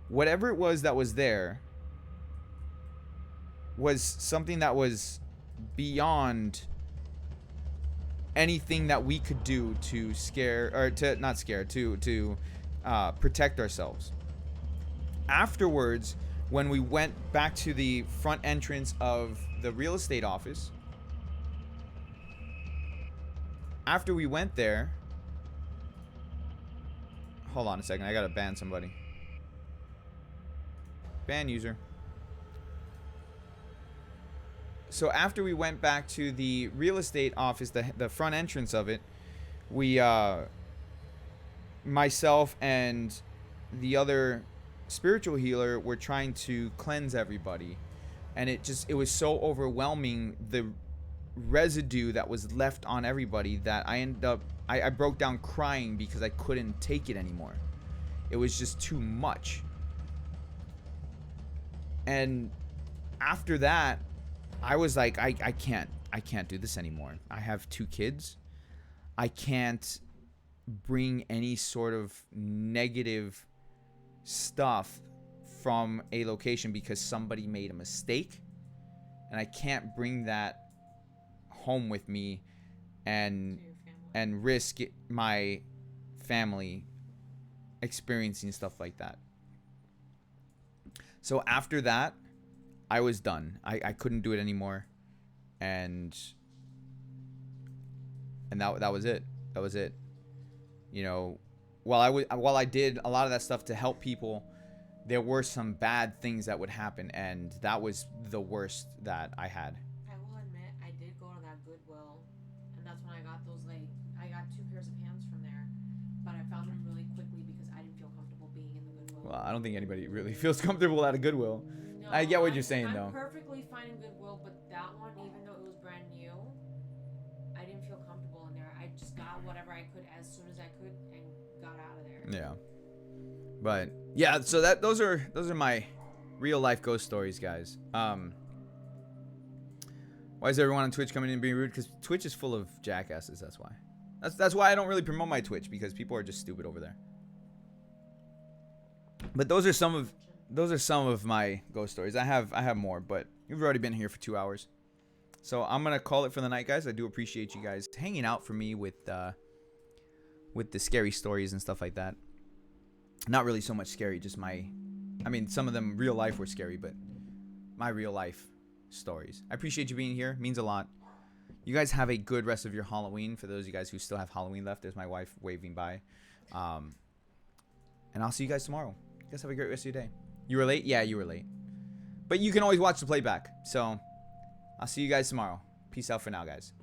Whatever it was that was there was something that was beyond anything that we could do to protect ourselves. Afterwards, when we went back to the front entrance of the real estate office, after we went there, hold on a second, I gotta ban somebody. Ban user. So after we went back to the real estate office, the front entrance of it, we, myself and the other spiritual healer were trying to cleanse everybody. And it was so overwhelming, the residue that was left on everybody, that I broke down crying because I couldn't take it anymore. It was just too much. And after that, I was like, I can't do this anymore. I have 2 kids. I can't bring any sort of negative stuff from a location because somebody made a mistake, and I can't bring that home with me and risk my family experiencing stuff like that. So after that, I was done. I couldn't do it anymore, and that was it. That was it. You know, while I did a lot of that stuff to help people, there were some bad things that would happen, and that was the worst that I had. I will admit, I did go to that Goodwill, and that's when I got those, like, I got 2 pairs of pants from there, but I found them really quickly because I didn't feel comfortable being in the Goodwill. Well, I don't think anybody really feels comfortable at a Goodwill. No, I get what you're saying, I'm though. perfectly fine in Goodwill, but that one, even though it was brand new, I didn't feel comfortable in there. I just got whatever I could as soon as I could and got out of there. Yeah. But yeah, so those are my real life ghost stories, guys. Why is everyone on Twitch coming in and being rude? Because Twitch is full of jackasses. That's why. That's why I don't really promote my Twitch, because people are just stupid over there. But those are some of my ghost stories. I have more, but we've already been here for 2 hours, so I'm gonna call it for the night, guys. I do appreciate you guys hanging out for me with the scary stories and stuff like that. Not really so much scary, just some of them real life were scary, but my real life stories. I appreciate you being here. It means a lot. You guys have a good rest of your Halloween. For those of you guys who still have Halloween left, there's my wife waving by. And I'll see you guys tomorrow. You guys have a great rest of your day. You were late? Yeah, you were late. But you can always watch the playback. So I'll see you guys tomorrow. Peace out for now, guys.